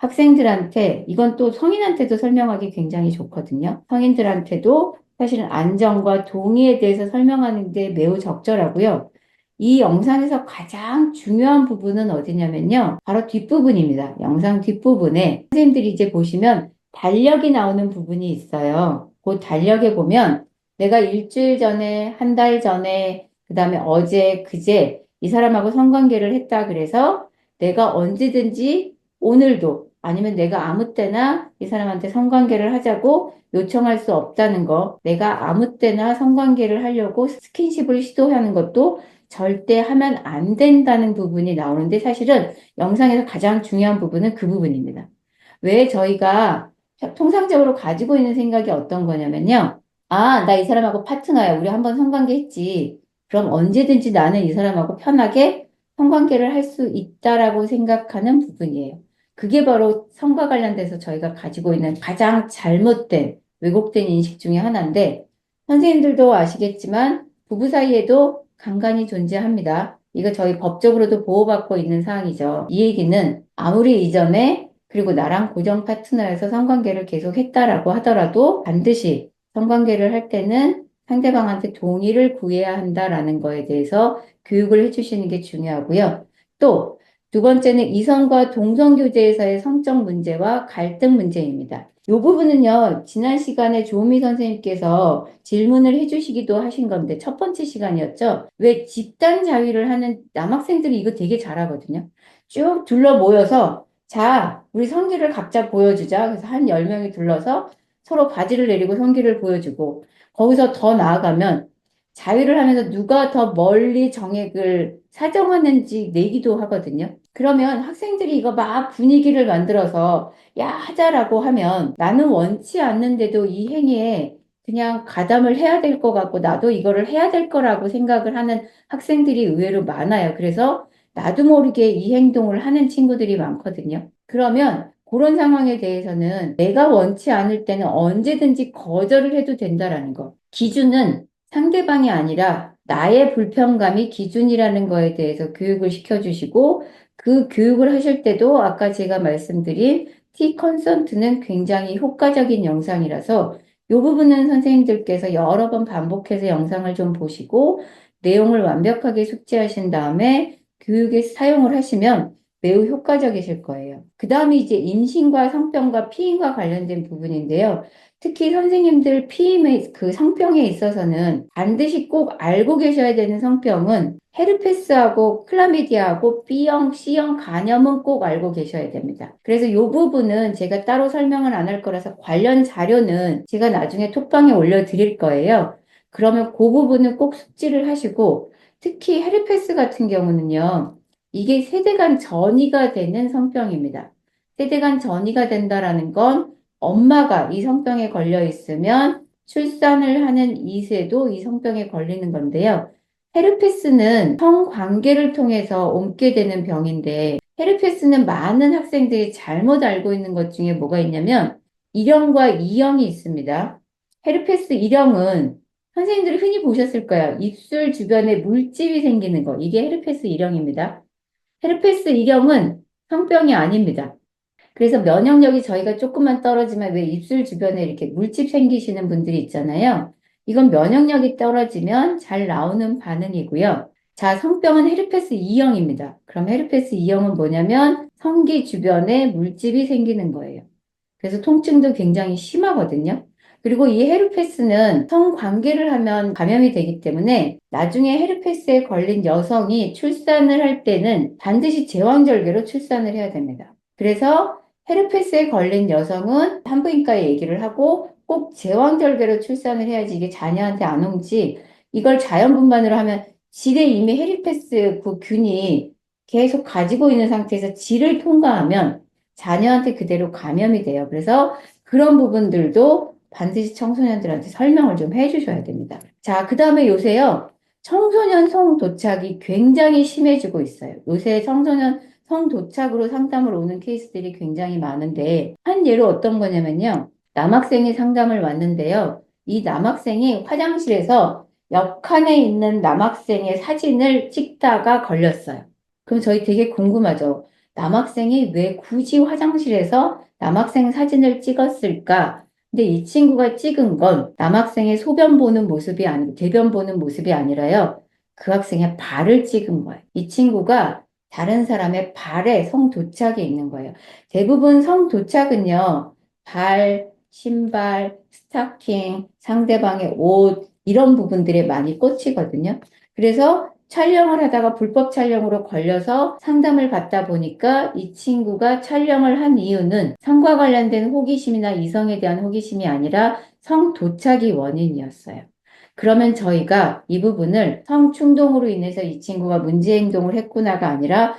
S1: 학생들한테 이건 또 성인한테도 설명하기 굉장히 좋거든요. 성인들한테도 사실은 안정과 동의에 대해서 설명하는 데 매우 적절하고요. 이 영상에서 가장 중요한 부분은 어디냐면요. 바로 뒷부분입니다. 영상 뒷부분에 선생님들이 이제 보시면 달력이 나오는 부분이 있어요. 그 달력에 보면 내가 일주일 전에, 한 달 전에, 그 다음에 어제, 그제 이 사람하고 성관계를 했다 그래서 내가 언제든지 오늘도 아니면 내가 아무 때나 이 사람한테 성관계를 하자고 요청할 수 없다는 거, 내가 아무 때나 성관계를 하려고 스킨십을 시도하는 것도 절대 하면 안 된다는 부분이 나오는데 사실은 영상에서 가장 중요한 부분은 그 부분입니다. 왜 저희가 통상적으로 가지고 있는 생각이 어떤 거냐면요. 아, 나 이 사람하고 파트너야. 우리 한번 성관계 했지. 그럼 언제든지 나는 이 사람하고 편하게 성관계를 할 수 있다라고 생각하는 부분이에요. 그게 바로 성과 관련돼서 저희가 가지고 있는 가장 잘못된, 왜곡된 인식 중에 하나인데, 선생님들도 아시겠지만, 부부 사이에도 간간이 존재합니다. 이거 저희 법적으로도 보호받고 있는 사항이죠. 이 얘기는 아무리 이전에 그리고 나랑 고정 파트너에서 성관계를 계속 했다라고 하더라도 반드시 성관계를 할 때는 상대방한테 동의를 구해야 한다라는 거에 대해서 교육을 해주시는 게 중요하고요. 또 두 번째는 이성과 동성 교제에서의 성적 문제와 갈등 문제입니다. 이 부분은요, 지난 시간에 조은미 선생님께서 질문을 해주시기도 하신 건데, 첫 번째 시간이었죠. 왜 집단 자위를 하는 남학생들이 이거 되게 잘하거든요. 쭉 둘러 모여서, 자, 우리 성기를 각자 보여주자. 그래서 한 10명이 둘러서 서로 바지를 내리고 성기를 보여주고, 거기서 더 나아가면 자위를 하면서 누가 더 멀리 정액을 사정하는지 내기도 하거든요. 그러면 학생들이 이거 막 분위기를 만들어서 야, 하자라고 하면 나는 원치 않는데도 이 행위에 그냥 가담을 해야 될 것 같고 나도 이거를 해야 될 거라고 생각을 하는 학생들이 의외로 많아요. 그래서 나도 모르게 이 행동을 하는 친구들이 많거든요. 그러면 그런 상황에 대해서는 내가 원치 않을 때는 언제든지 거절을 해도 된다라는 거. 기준은 상대방이 아니라 나의 불편감이 기준이라는 거에 대해서 교육을 시켜주시고 그 교육을 하실 때도 아까 제가 말씀드린 T 컨센트는 굉장히 효과적인 영상이라서 이 부분은 선생님들께서 여러 번 반복해서 영상을 좀 보시고 내용을 완벽하게 숙지하신 다음에 교육에 사용을 하시면 매우 효과적이실 거예요. 그 다음에 이제 임신과 성병과 피임과 관련된 부분인데요. 특히 선생님들 피임의 그 성병에 있어서는 반드시 꼭 알고 계셔야 되는 성병은 헤르페스하고 클라미디아하고 B형, C형 간염은 꼭 알고 계셔야 됩니다. 그래서 이 부분은 제가 따로 설명을 안 할 거라서 관련 자료는 제가 나중에 톡방에 올려드릴 거예요. 그러면 그 부분은 꼭 숙지를 하시고 특히 헤르페스 같은 경우는요. 이게 세대 간 전이가 되는 성병입니다. 세대 간 전이가 된다라는 건 엄마가 이 성병에 걸려 있으면 출산을 하는 2세도 이 성병에 걸리는 건데요. 헤르페스는 성관계를 통해서 옮게 되는 병인데 헤르페스는 많은 학생들이 잘못 알고 있는 것 중에 뭐가 있냐면 1형과 2형이 있습니다. 헤르페스 1형은 선생님들이 흔히 보셨을 거예요. 입술 주변에 물집이 생기는 거. 이게 헤르페스 1형입니다. 헤르페스 1형은 성병이 아닙니다. 그래서 면역력이 저희가 조금만 떨어지면 왜 입술 주변에 이렇게 물집 생기시는 분들이 있잖아요. 이건 면역력이 떨어지면 잘 나오는 반응이고요. 자, 성병은 헤르페스 2형입니다. 그럼 헤르페스 2형은 뭐냐면 성기 주변에 물집이 생기는 거예요. 그래서 통증도 굉장히 심하거든요. 그리고 이 헤르페스는 성관계를 하면 감염이 되기 때문에 나중에 헤르페스에 걸린 여성이 출산을 할 때는 반드시 제왕절개로 출산을 해야 됩니다. 그래서 헤르페스에 걸린 여성은 산부인과에 얘기를 하고 꼭 제왕절개로 출산을 해야지 이게 자녀한테 안 옮지 이걸 자연분만으로 하면 질에 이미 헤르페스 그 균이 계속 가지고 있는 상태에서 질을 통과하면 자녀한테 그대로 감염이 돼요. 그래서 그런 부분들도 반드시 청소년들한테 설명을 좀 해주셔야 됩니다. 자, 그 다음에 요새요. 청소년 성도착이 굉장히 심해지고 있어요. 요새 청소년 성도착으로 상담을 오는 케이스들이 굉장히 많은데 한 예로 어떤 거냐면요. 남학생이 상담을 왔는데요. 이 남학생이 화장실에서 옆칸에 있는 남학생의 사진을 찍다가 걸렸어요. 그럼 저희 되게 궁금하죠. 남학생이 왜 굳이 화장실에서 남학생 사진을 찍었을까? 근데 이 친구가 찍은 건 남학생의 소변 보는 모습이 아니고 대변 보는 모습이 아니라요. 그 학생의 발을 찍은 거예요. 이 친구가 다른 사람의 발에 성도착이 있는 거예요. 대부분 성도착은요. 발, 신발, 스타킹, 상대방의 옷 이런 부분들에 많이 꽂히거든요. 그래서 촬영을 하다가 불법 촬영으로 걸려서 상담을 받다 보니까 이 친구가 촬영을 한 이유는 성과 관련된 호기심이나 이성에 대한 호기심이 아니라 성도착이 원인이었어요. 그러면 저희가 이 부분을 성충동으로 인해서 이 친구가 문제 행동을 했구나가 아니라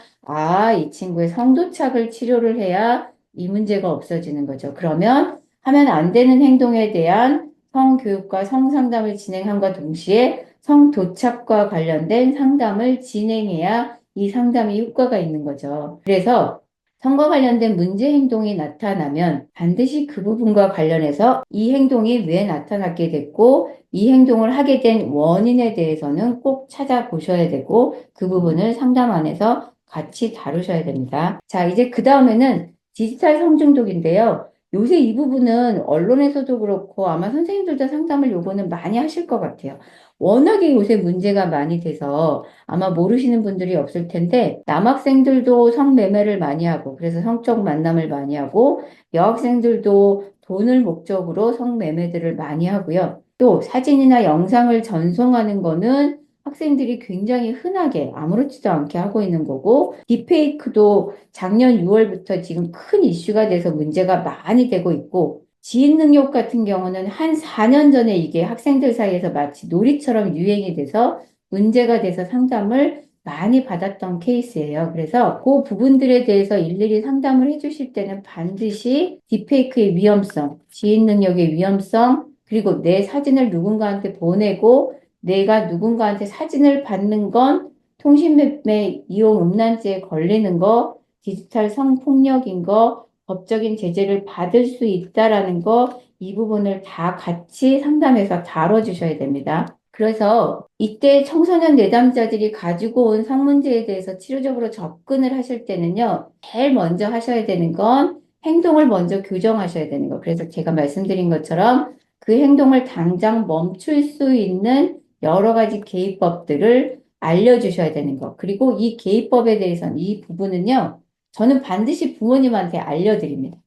S1: 이 친구의 성도착을 치료를 해야 이 문제가 없어지는 거죠. 그러면 하면 안 되는 행동에 대한 성교육과 성상담을 진행함과 동시에 성도착과 관련된 상담을 진행해야 이 상담이 효과가 있는 거죠. 그래서 성과 관련된 문제 행동이 나타나면 반드시 그 부분과 관련해서 이 행동이 왜 나타났게 됐고 이 행동을 하게 된 원인에 대해서는 꼭 찾아보셔야 되고 그 부분을 상담 안에서 같이 다루셔야 됩니다. 자, 이제 그 다음에는 디지털 성중독인데요. 요새 이 부분은 언론에서도 그렇고 아마 선생님들도 상담을 요거는 많이 하실 것 같아요. 워낙에 요새 문제가 많이 돼서 아마 모르시는 분들이 없을 텐데 남학생들도 성매매를 많이 하고 그래서 성적 만남을 많이 하고 여학생들도 돈을 목적으로 성매매들을 많이 하고요. 또 사진이나 영상을 전송하는 거는 학생들이 굉장히 흔하게 아무렇지도 않게 하고 있는 거고 딥페이크도 작년 6월부터 지금 큰 이슈가 돼서 문제가 많이 되고 있고 지인 능력 같은 경우는 한 4년 전에 이게 학생들 사이에서 마치 놀이처럼 유행이 돼서 문제가 돼서 상담을 많이 받았던 케이스예요. 그래서 그 부분들에 대해서 일일이 상담을 해주실 때는 반드시 딥페이크의 위험성, 지인 능력의 위험성, 그리고 내 사진을 누군가한테 보내고 내가 누군가한테 사진을 받는 건 통신매매 이용 음란죄에 걸리는 거, 디지털 성폭력인 거, 법적인 제재를 받을 수 있다라는 거, 이 부분을 다 같이 상담해서 다뤄주셔야 됩니다. 그래서 이때 청소년 내담자들이 가지고 온 성문제에 대해서 치료적으로 접근을 하실 때는요, 제일 먼저 하셔야 되는 건 행동을 먼저 교정하셔야 되는 거. 그래서 제가 말씀드린 것처럼 그 행동을 당장 멈출 수 있는 여러 가지 개입법들을 알려주셔야 되는 거. 그리고 이 개입법에 대해서는 이 부분은요, 저는 반드시 부모님한테 알려드립니다.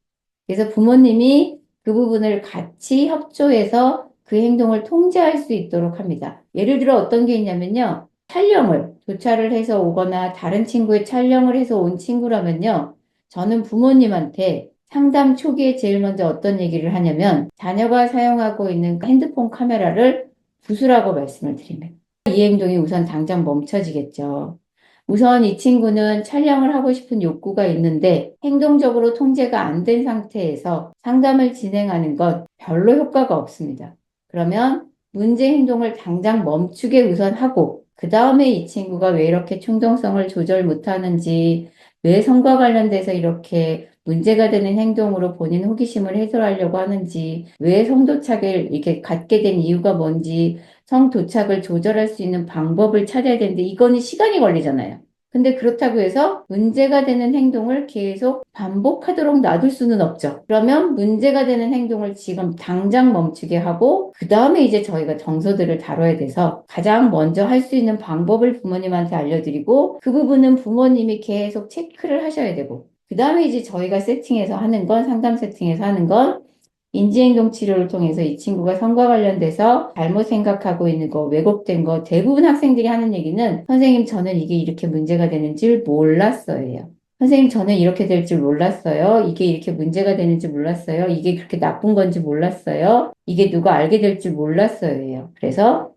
S1: 그래서 부모님이 그 부분을 같이 협조해서 그 행동을 통제할 수 있도록 합니다. 예를 들어 어떤 게 있냐면요. 촬영을 조차를 해서 오거나 다른 친구의 촬영을 해서 온 친구라면요. 저는 부모님한테 상담 초기에 제일 먼저 어떤 얘기를 하냐면 자녀가 사용하고 있는 핸드폰 카메라를 부수라고 말씀을 드립니다. 이 행동이 우선 당장 멈춰지겠죠. 우선 이 친구는 촬영을 하고 싶은 욕구가 있는데 행동적으로 통제가 안 된 상태에서 상담을 진행하는 건 별로 효과가 없습니다. 그러면 문제 행동을 당장 멈추게 우선 하고 그 다음에 이 친구가 왜 이렇게 충동성을 조절 못하는지 왜 성과 관련돼서 이렇게 문제가 되는 행동으로 본인 호기심을 해소하려고 하는지 왜 성도착을 이렇게 갖게 된 이유가 뭔지 성도착을 조절할 수 있는 방법을 찾아야 되는데 이거는 시간이 걸리잖아요. 근데 그렇다고 해서 문제가 되는 행동을 계속 반복하도록 놔둘 수는 없죠. 그러면 문제가 되는 행동을 지금 당장 멈추게 하고 그 다음에 이제 저희가 정서들을 다뤄야 돼서 가장 먼저 할 수 있는 방법을 부모님한테 알려드리고 그 부분은 부모님이 계속 체크를 하셔야 되고 그 다음에 이제 저희가 세팅해서 하는 건 상담 세팅해서 하는 건 인지행동 치료를 통해서 이 친구가 성과 관련돼서 잘못 생각하고 있는 거, 왜곡된 거, 대부분 학생들이 하는 얘기는 선생님 저는 이게 이렇게 문제가 되는 줄 몰랐어요. 선생님 저는 이렇게 될 줄 몰랐어요. 이게 이렇게 문제가 되는 줄 몰랐어요. 이게 그렇게 나쁜 건지 몰랐어요. 이게 누가 알게 될 줄 몰랐어요. 그래서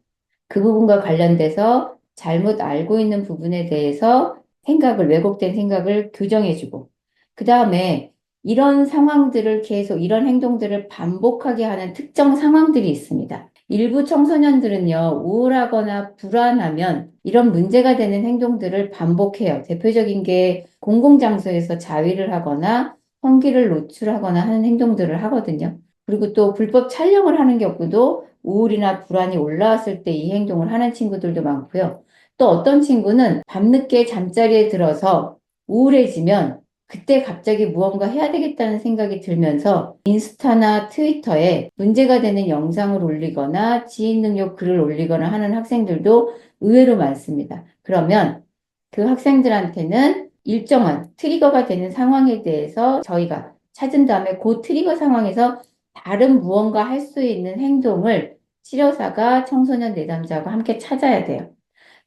S1: 그 부분과 관련돼서 잘못 알고 있는 부분에 대해서 왜곡된 생각을 교정해주고, 그 다음에 이런 상황들을 계속, 이런 행동들을 반복하게 하는 특정 상황들이 있습니다. 일부 청소년들은요, 우울하거나 불안하면 이런 문제가 되는 행동들을 반복해요. 대표적인 게 공공장소에서 자위를 하거나 성기를 노출하거나 하는 행동들을 하거든요. 그리고 또 불법 촬영을 하는 경우도 우울이나 불안이 올라왔을 때 이 행동을 하는 친구들도 많고요. 또 어떤 친구는 밤늦게 잠자리에 들어서 우울해지면 그때 갑자기 무언가 해야 되겠다는 생각이 들면서 인스타나 트위터에 문제가 되는 영상을 올리거나 지인 능력 글을 올리거나 하는 학생들도 의외로 많습니다. 그러면 그 학생들한테는 일정한 트리거가 되는 상황에 대해서 저희가 찾은 다음에 그 트리거 상황에서 다른 무언가 할 수 있는 행동을 치료사가 청소년 내담자와 함께 찾아야 돼요.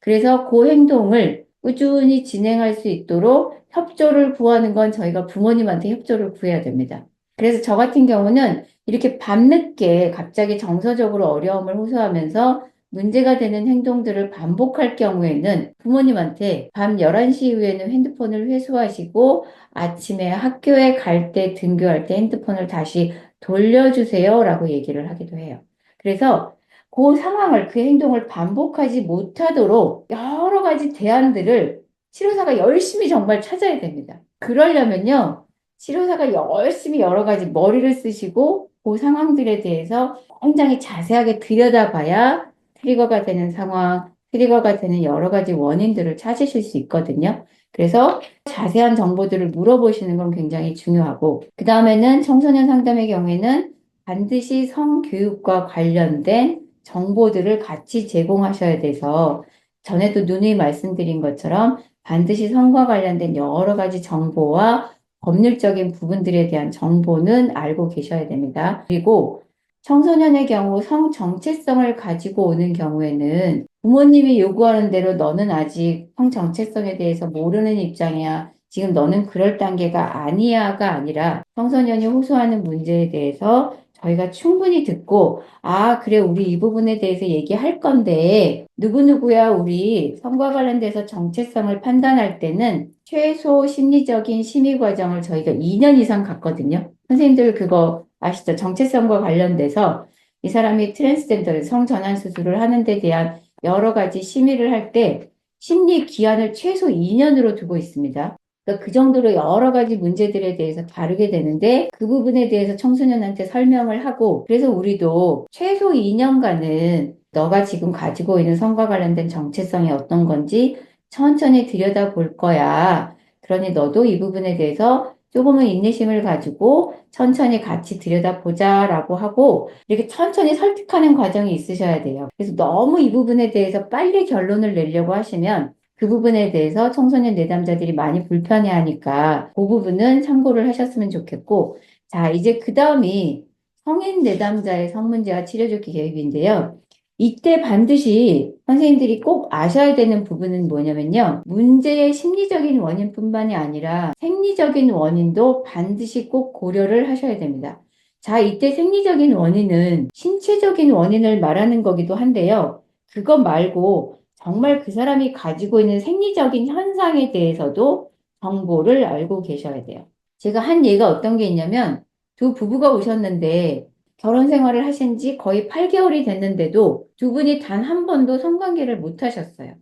S1: 그래서 그 행동을 꾸준히 진행할 수 있도록 협조를 구하는 건 저희가 부모님한테 협조를 구해야 됩니다. 그래서 저 같은 경우는 이렇게 밤늦게 갑자기 정서적으로 어려움을 호소하면서 문제가 되는 행동들을 반복할 경우에는 부모님한테 밤 11시 이후에는 핸드폰을 회수하시고 아침에 학교에 갈 때, 등교할 때 핸드폰을 다시 돌려주세요 라고 얘기를 하기도 해요. 그래서 그 상황을, 그 행동을 반복하지 못하도록 여러 가지 대안들을 치료사가 열심히 정말 찾아야 됩니다. 그러려면요, 치료사가 열심히 여러 가지 머리를 쓰시고 그 상황들에 대해서 굉장히 자세하게 들여다봐야 트리거가 되는 상황, 트리거가 되는 여러 가지 원인들을 찾으실 수 있거든요. 그래서 자세한 정보들을 물어보시는 건 굉장히 중요하고, 그 다음에는 청소년 상담의 경우에는 반드시 성교육과 관련된 정보들을 같이 제공하셔야 돼서, 전에도 누누이 말씀드린 것처럼 반드시 성과 관련된 여러 가지 정보와 법률적인 부분들에 대한 정보는 알고 계셔야 됩니다. 그리고 청소년의 경우 성 정체성을 가지고 오는 경우에는 부모님이 요구하는 대로 너는 아직 성 정체성에 대해서 모르는 입장이야. 지금 너는 그럴 단계가 아니야가 아니라 청소년이 호소하는 문제에 대해서 저희가 충분히 듣고, 아, 그래, 우리 이 부분에 대해서 얘기할 건데 누구누구야, 우리 성과 관련돼서 정체성을 판단할 때는 최소 심리적인 심의 과정을 저희가 2년 이상 갔거든요. 선생님들 그거 아시죠? 정체성과 관련돼서 이 사람이 트랜스젠더 성전환 수술을 하는 데 대한 여러 가지 심의를 할 때 심리 기한을 최소 2년으로 두고 있습니다. 그러니까 그 정도로 여러 가지 문제들에 대해서 다루게 되는데 그 부분에 대해서 청소년한테 설명을 하고, 그래서 우리도 최소 2년간은 너가 지금 가지고 있는 성과 관련된 정체성이 어떤 건지 천천히 들여다볼 거야. 그러니 너도 이 부분에 대해서 조금은 인내심을 가지고 천천히 같이 들여다보자라고 하고, 이렇게 천천히 설득하는 과정이 있으셔야 돼요. 그래서 너무 이 부분에 대해서 빨리 결론을 내려고 하시면 그 부분에 대해서 청소년 내담자들이 많이 불편해하니까 그 부분은 참고를 하셨으면 좋겠고, 자, 이제 그 다음이 성인 내담자의 성문제와 치료조기 개입인데요. 이때 반드시 선생님들이 꼭 아셔야 되는 부분은 뭐냐면요. 문제의 심리적인 원인뿐만이 아니라 생리적인 원인도 반드시 꼭 고려를 하셔야 됩니다. 자, 이때 생리적인 원인은 신체적인 원인을 말하는 거기도 한데요. 그거 말고 정말 그 사람이 가지고 있는 생리적인 현상에 대해서도 정보를 알고 계셔야 돼요. 제가 한 예가 어떤 게 있냐면 두 부부가 오셨는데 결혼 생활을 하신 지 거의 8개월이 됐는데도 두 분이 단 한 번도 성관계를 못 하셨어요.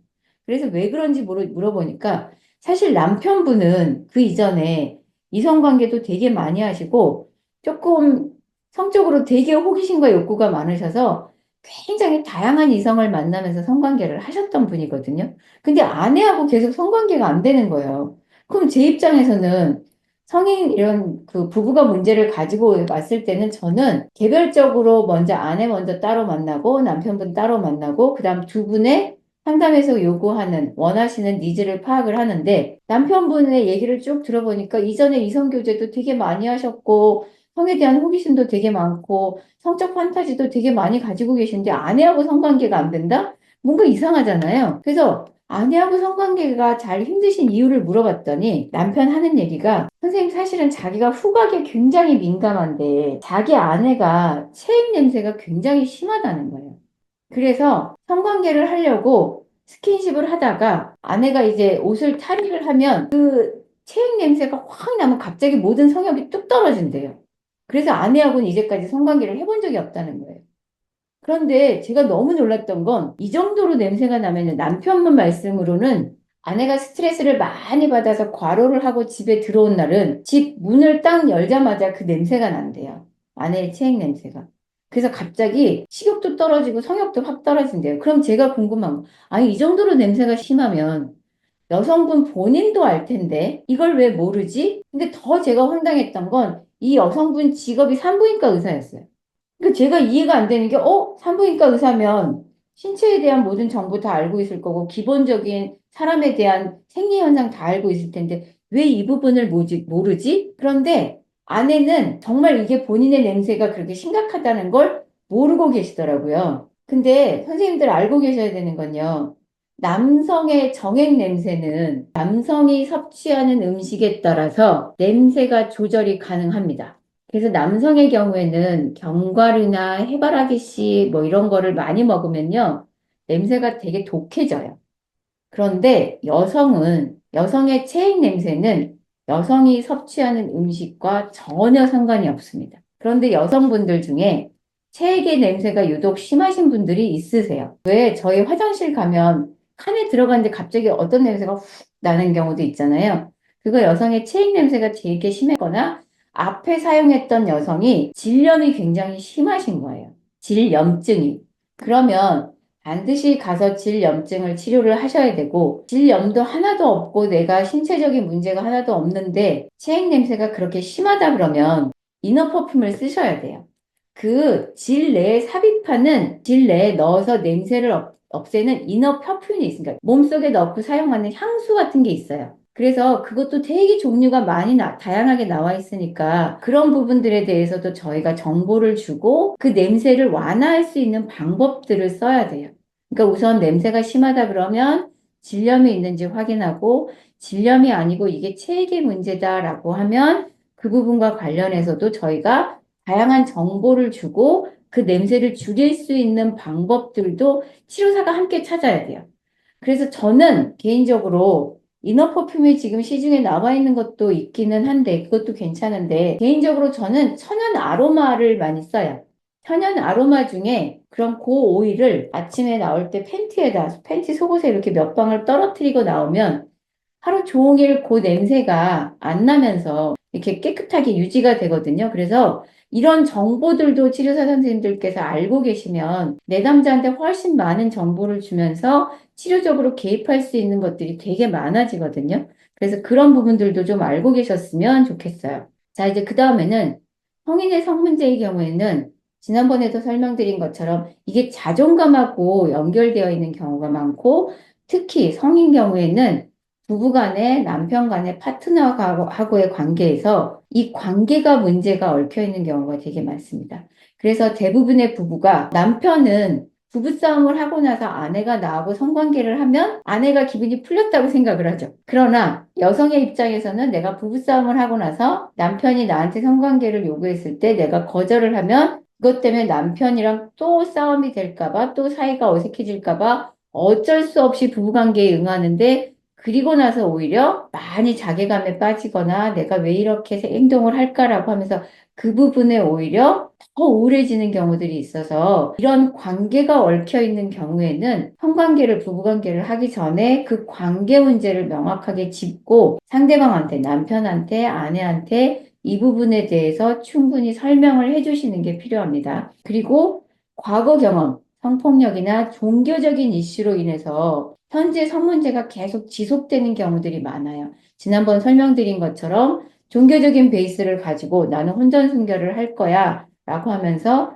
S1: 그래서 왜 그런지 물어보니까 사실 남편분은 그 이전에 이성관계도 되게 많이 하시고 조금 성적으로 되게 호기심과 욕구가 많으셔서 굉장히 다양한 이성을 만나면서 성관계를 하셨던 분이거든요. 근데 아내하고 계속 성관계가 안 되는 거예요. 그럼 제 입장에서는 성인 이런 그 부부가 문제를 가지고 왔을 때는 저는 개별적으로 먼저 아내 먼저 따로 만나고 남편분 따로 만나고 그다음 두 분의 상담에서 요구하는 원하시는 니즈를 파악을 하는데, 남편분의 얘기를 쭉 들어보니까 이전에 이성교제도 되게 많이 하셨고 성에 대한 호기심도 되게 많고 성적 판타지도 되게 많이 가지고 계신데 아내하고 성관계가 안 된다? 뭔가 이상하잖아요. 그래서 아내하고 성관계가 잘 힘드신 이유를 물어봤더니 남편 하는 얘기가, 선생님 사실은 자기가 후각에 굉장히 민감한데 자기 아내가 체액 냄새가 굉장히 심하다는 거예요. 그래서 성관계를 하려고 스킨십을 하다가 아내가 이제 옷을 탈의를 하면 그 체액 냄새가 확 나면 갑자기 모든 성욕이 뚝 떨어진대요. 그래서 아내하고는 이제까지 성관계를 해본 적이 없다는 거예요. 그런데 제가 너무 놀랐던 건 이 정도로 냄새가 나면 남편분 말씀으로는 아내가 스트레스를 많이 받아서 과로를 하고 집에 들어온 날은 집 문을 딱 열자마자 그 냄새가 난대요. 아내의 체액 냄새가. 그래서 갑자기 식욕도 떨어지고 성욕도 확 떨어진대요. 그럼 제가 궁금한 거, 아니 이 정도로 냄새가 심하면 여성분 본인도 알 텐데 이걸 왜 모르지? 근데 더 제가 황당했던 건 이 여성분 직업이 산부인과 의사였어요. 그러니까 제가 이해가 안 되는 게, 산부인과 의사면 신체에 대한 모든 정보 다 알고 있을 거고, 기본적인 사람에 대한 생리 현상 다 알고 있을 텐데, 왜 이 부분을 모르지? 그런데 아내는 정말 이게 본인의 냄새가 그렇게 심각하다는 걸 모르고 계시더라고요. 근데 선생님들 알고 계셔야 되는 건요. 남성의 정액 냄새는 남성이 섭취하는 음식에 따라서 냄새가 조절이 가능합니다. 그래서 남성의 경우에는 견과류나 해바라기 씨 뭐 이런 거를 많이 먹으면요. 냄새가 되게 독해져요. 그런데 여성의 체액 냄새는 여성이 섭취하는 음식과 전혀 상관이 없습니다. 그런데 여성분들 중에 체액의 냄새가 유독 심하신 분들이 있으세요. 왜 저희 화장실 가면 칸에 들어갔는데 갑자기 어떤 냄새가 훅 나는 경우도 있잖아요. 그거 여성의 체액 냄새가 되게 심했거나 앞에 사용했던 여성이 질염이 굉장히 심하신 거예요. 질염증이. 그러면 반드시 가서 질염증을 치료를 하셔야 되고, 질염도 하나도 없고 내가 신체적인 문제가 하나도 없는데 체액 냄새가 그렇게 심하다 그러면 이너 퍼퓸을 쓰셔야 돼요. 그 질 내에 삽입하는 질 내에 넣어서 냄새를 없애는 이너 퍼퓸이 있으니까 몸속에 넣고 사용하는 향수 같은 게 있어요. 그래서 그것도 되게 종류가 많이 다양하게 나와 있으니까 그런 부분들에 대해서도 저희가 정보를 주고 그 냄새를 완화할 수 있는 방법들을 써야 돼요. 그러니까 우선 냄새가 심하다 그러면 질염이 있는지 확인하고 질염이 아니고 이게 체액의 문제다라고 하면 그 부분과 관련해서도 저희가 다양한 정보를 주고 그 냄새를 줄일 수 있는 방법들도 치료사가 함께 찾아야 돼요. 그래서 저는 개인적으로 이너 퍼퓸이 지금 시중에 나와 있는 것도 있기는 한데 그것도 괜찮은데 개인적으로 저는 천연 아로마를 많이 써요. 천연 아로마 중에 그런 고 오일을 아침에 나올 때 팬티 속옷에 이렇게 몇 방울 떨어뜨리고 나오면 하루 종일 그 냄새가 안 나면서 이렇게 깨끗하게 유지가 되거든요. 그래서 이런 정보들도 치료사 선생님들께서 알고 계시면 내담자한테 훨씬 많은 정보를 주면서 치료적으로 개입할 수 있는 것들이 되게 많아지거든요. 그래서 그런 부분들도 좀 알고 계셨으면 좋겠어요. 자, 이제 그 다음에는 성인의 성문제의 경우에는 지난번에도 설명드린 것처럼 이게 자존감하고 연결되어 있는 경우가 많고 특히 성인 경우에는 부부간에 남편 간의 파트너하고의 관계에서 이 관계가 문제가 얽혀 있는 경우가 되게 많습니다. 그래서 대부분의 부부가 남편은 부부싸움을 하고 나서 아내가 나하고 성관계를 하면 아내가 기분이 풀렸다고 생각을 하죠. 그러나 여성의 입장에서는 내가 부부싸움을 하고 나서 남편이 나한테 성관계를 요구했을 때 내가 거절을 하면 그것 때문에 남편이랑 또 싸움이 될까봐 또 사이가 어색해질까봐 어쩔 수 없이 부부관계에 응하는데 그리고 나서 오히려 많이 자괴감에 빠지거나 내가 왜 이렇게 행동을 할까라고 하면서 그 부분에 오히려 더 우울해지는 경우들이 있어서 이런 관계가 얽혀 있는 경우에는 성관계를, 부부관계를 하기 전에 그 관계 문제를 명확하게 짚고 상대방한테, 남편한테, 아내한테 이 부분에 대해서 충분히 설명을 해주시는 게 필요합니다. 그리고 과거 경험, 성폭력이나 종교적인 이슈로 인해서 현재 성문제가 계속 지속되는 경우들이 많아요. 지난번 설명드린 것처럼 종교적인 베이스를 가지고 나는 혼전순결을 할 거야 라고 하면서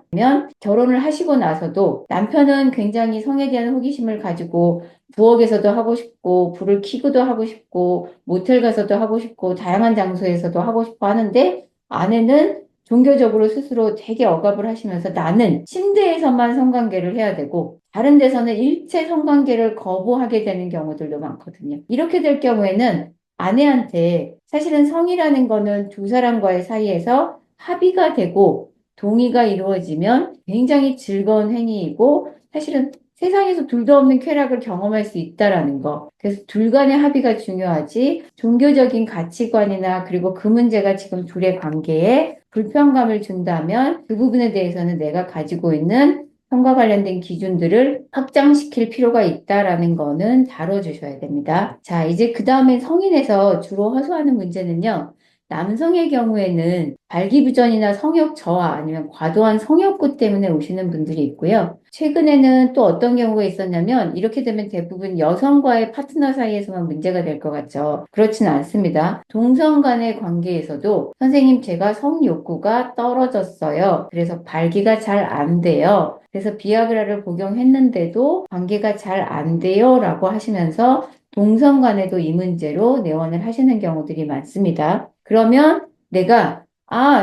S1: 결혼을 하시고 나서도 남편은 굉장히 성에 대한 호기심을 가지고 부엌에서도 하고 싶고 불을 켜고도 하고 싶고 모텔 가서도 하고 싶고 다양한 장소에서도 하고 싶고 하는데 아내는 종교적으로 스스로 되게 억압을 하시면서 나는 침대에서만 성관계를 해야 되고 다른 데서는 일체 성관계를 거부하게 되는 경우들도 많거든요. 이렇게 될 경우에는 아내한테 사실은 성이라는 거는 두 사람과의 사이에서 합의가 되고 동의가 이루어지면 굉장히 즐거운 행위이고 사실은 세상에서 둘도 없는 쾌락을 경험할 수 있다라는 거. 그래서 둘 간의 합의가 중요하지 종교적인 가치관이나 그리고 그 문제가 지금 둘의 관계에 불편감을 준다면 그 부분에 대해서는 내가 가지고 있는 성과 관련된 기준들을 확장시킬 필요가 있다라는 거는 다뤄주셔야 됩니다. 자, 이제 그 다음에 성인에서 주로 허수아는 문제는요. 남성의 경우에는 발기부전이나 성욕 저하 아니면 과도한 성욕구 때문에 오시는 분들이 있고요. 최근에는 또 어떤 경우가 있었냐면 이렇게 되면 대부분 여성과의 파트너 사이에서만 문제가 될 것 같죠. 그렇지는 않습니다. 동성 간의 관계에서도 선생님 제가 성욕구가 떨어졌어요. 그래서 발기가 잘 안 돼요. 그래서 비아그라를 복용했는데도 관계가 잘 안 돼요 라고 하시면서 동성 간에도 이 문제로 내원을 하시는 경우들이 많습니다. 그러면 내가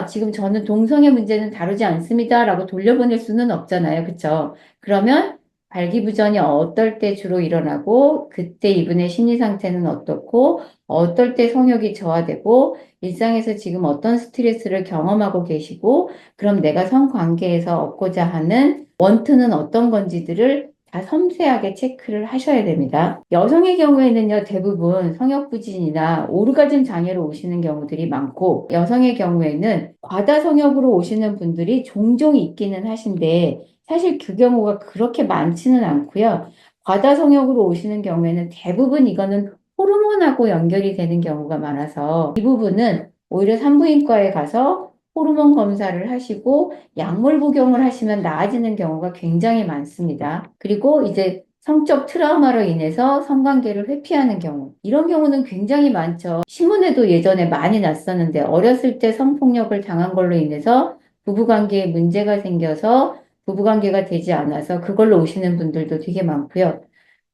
S1: 지금 저는 동성애 문제는 다루지 않습니다 라고 돌려보낼 수는 없잖아요. 그쵸? 그러면 발기부전이 어떨 때 주로 일어나고 그때 이분의 심리 상태는 어떻고 어떨 때 성욕이 저하되고 일상에서 지금 어떤 스트레스를 경험하고 계시고 그럼 내가 성관계에서 얻고자 하는 원투는 어떤 건지들을 다 섬세하게 체크를 하셔야 됩니다. 여성의 경우에는요, 대부분 성역부진이나 오르가즘 장애로 오시는 경우들이 많고, 여성의 경우에는 과다 성역으로 오시는 분들이 종종 있기는 하신데, 사실 그 경우가 그렇게 많지는 않고요. 과다 성역으로 오시는 경우에는 대부분 이거는 호르몬하고 연결이 되는 경우가 많아서 이 부분은 오히려 산부인과에 가서 호르몬 검사를 하시고 약물 복용을 하시면 나아지는 경우가 굉장히 많습니다. 그리고 이제 성적 트라우마로 인해서 성관계를 회피하는 경우. 이런 경우는 굉장히 많죠. 신문에도 예전에 많이 났었는데 어렸을 때 성폭력을 당한 걸로 인해서 부부관계에 문제가 생겨서 부부관계가 되지 않아서 그걸로 오시는 분들도 되게 많고요.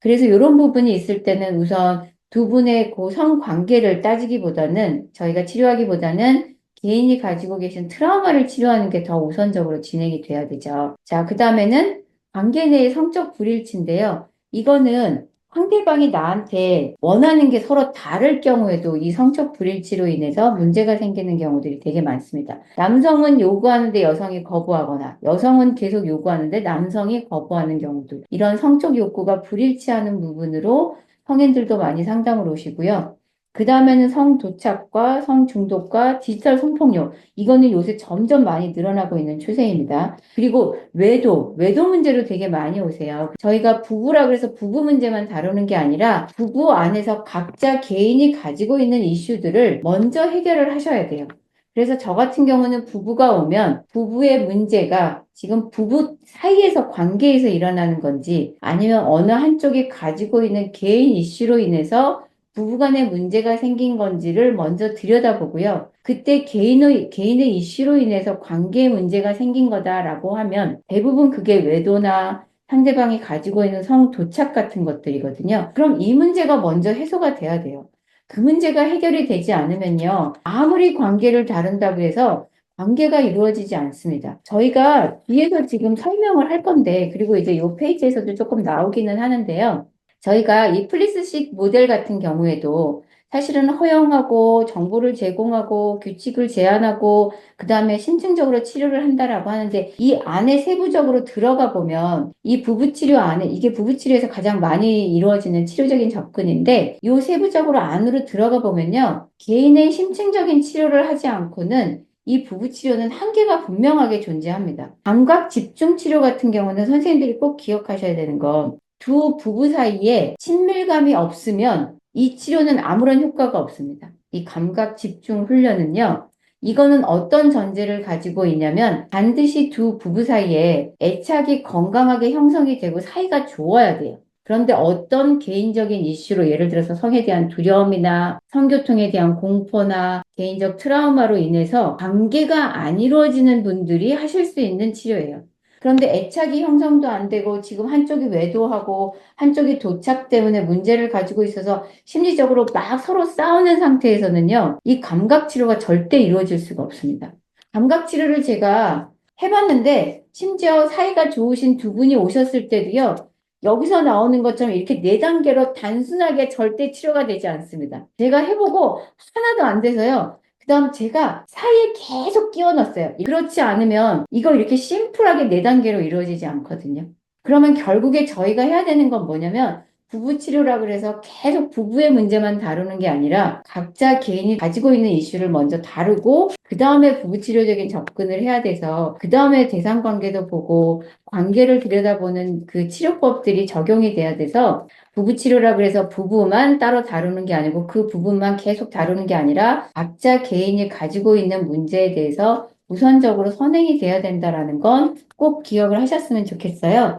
S1: 그래서 이런 부분이 있을 때는 우선 두 분의 그 성관계를 따지기보다는 저희가 치료하기보다는 개인이 가지고 계신 트라우마를 치료하는 게 더 우선적으로 진행이 돼야 되죠. 자, 그 다음에는 관계 내의 성적 불일치인데요. 이거는 상대방이 나한테 원하는 게 서로 다를 경우에도 이 성적 불일치로 인해서 문제가 생기는 경우들이 되게 많습니다. 남성은 요구하는데 여성이 거부하거나 여성은 계속 요구하는데 남성이 거부하는 경우도 이런 성적 욕구가 불일치하는 부분으로 성인들도 많이 상담을 오시고요. 그 다음에는 성도착과 성중독과 디지털 성폭력. 이거는 요새 점점 많이 늘어나고 있는 추세입니다. 그리고 외도 문제로 되게 많이 오세요. 저희가 부부라 그래서 부부 문제만 다루는 게 아니라 부부 안에서 각자 개인이 가지고 있는 이슈들을 먼저 해결을 하셔야 돼요. 그래서 저 같은 경우는 부부가 오면 부부의 문제가 지금 부부 사이에서 관계에서 일어나는 건지 아니면 어느 한쪽이 가지고 있는 개인 이슈로 인해서 부부간에 문제가 생긴 건지를 먼저 들여다보고요. 그때 개인의 이슈로 인해서 관계에 문제가 생긴 거다라고 하면 대부분 그게 외도나 상대방이 가지고 있는 성도착 같은 것들이거든요. 그럼 이 문제가 먼저 해소가 돼야 돼요. 그 문제가 해결이 되지 않으면요. 아무리 관계를 다룬다고 해서 관계가 이루어지지 않습니다. 저희가 뒤에서 지금 설명을 할 건데, 그리고 이제 이 페이지에서도 조금 나오기는 하는데요. 저희가 이 플리스식 모델 같은 경우에도 사실은 허용하고 정보를 제공하고 규칙을 제안하고 그 다음에 심층적으로 치료를 한다라고 하는데 이 안에 세부적으로 들어가 보면 이 부부치료 안에 이게 부부치료에서 가장 많이 이루어지는 치료적인 접근인데 이 세부적으로 안으로 들어가 보면요. 개인의 심층적인 치료를 하지 않고는 이 부부치료는 한계가 분명하게 존재합니다. 감각 집중 치료 같은 경우는 선생님들이 꼭 기억하셔야 되는 건 두 부부 사이에 친밀감이 없으면 이 치료는 아무런 효과가 없습니다. 이 감각 집중 훈련은요. 이거는 어떤 전제를 가지고 있냐면 반드시 두 부부 사이에 애착이 건강하게 형성이 되고 사이가 좋아야 돼요. 그런데 어떤 개인적인 이슈로 예를 들어서 성에 대한 두려움이나 성교통에 대한 공포나 개인적 트라우마로 인해서 관계가 안 이루어지는 분들이 하실 수 있는 치료예요. 그런데 애착이 형성도 안 되고 지금 한쪽이 외도하고 한쪽이 도착 때문에 문제를 가지고 있어서 심리적으로 막 서로 싸우는 상태에서는요, 이 감각 치료가 절대 이루어질 수가 없습니다. 감각 치료를 제가 해봤는데 심지어 사이가 좋으신 두 분이 오셨을 때도요, 여기서 나오는 것처럼 이렇게 네 단계로 단순하게 절대 치료가 되지 않습니다. 제가 해보고 하나도 안 돼서요. 그 다음 제가 사이에 계속 끼워 넣었어요. 그렇지 않으면 이거 이렇게 심플하게 네 단계로 이루어지지 않거든요. 그러면 결국에 저희가 해야 되는 건 뭐냐면 부부 치료라 그래서 계속 부부의 문제만 다루는 게 아니라 각자 개인이 가지고 있는 이슈를 먼저 다루고 그 다음에 부부 치료적인 접근을 해야 돼서 그 다음에 대상 관계도 보고 관계를 들여다보는 그 치료법들이 적용이 돼야 돼서 부부 치료라 그래서 부부만 따로 다루는 게 아니고 그 부분만 계속 다루는 게 아니라 각자 개인이 가지고 있는 문제에 대해서 우선적으로 선행이 돼야 된다라는 건 꼭 기억을 하셨으면 좋겠어요.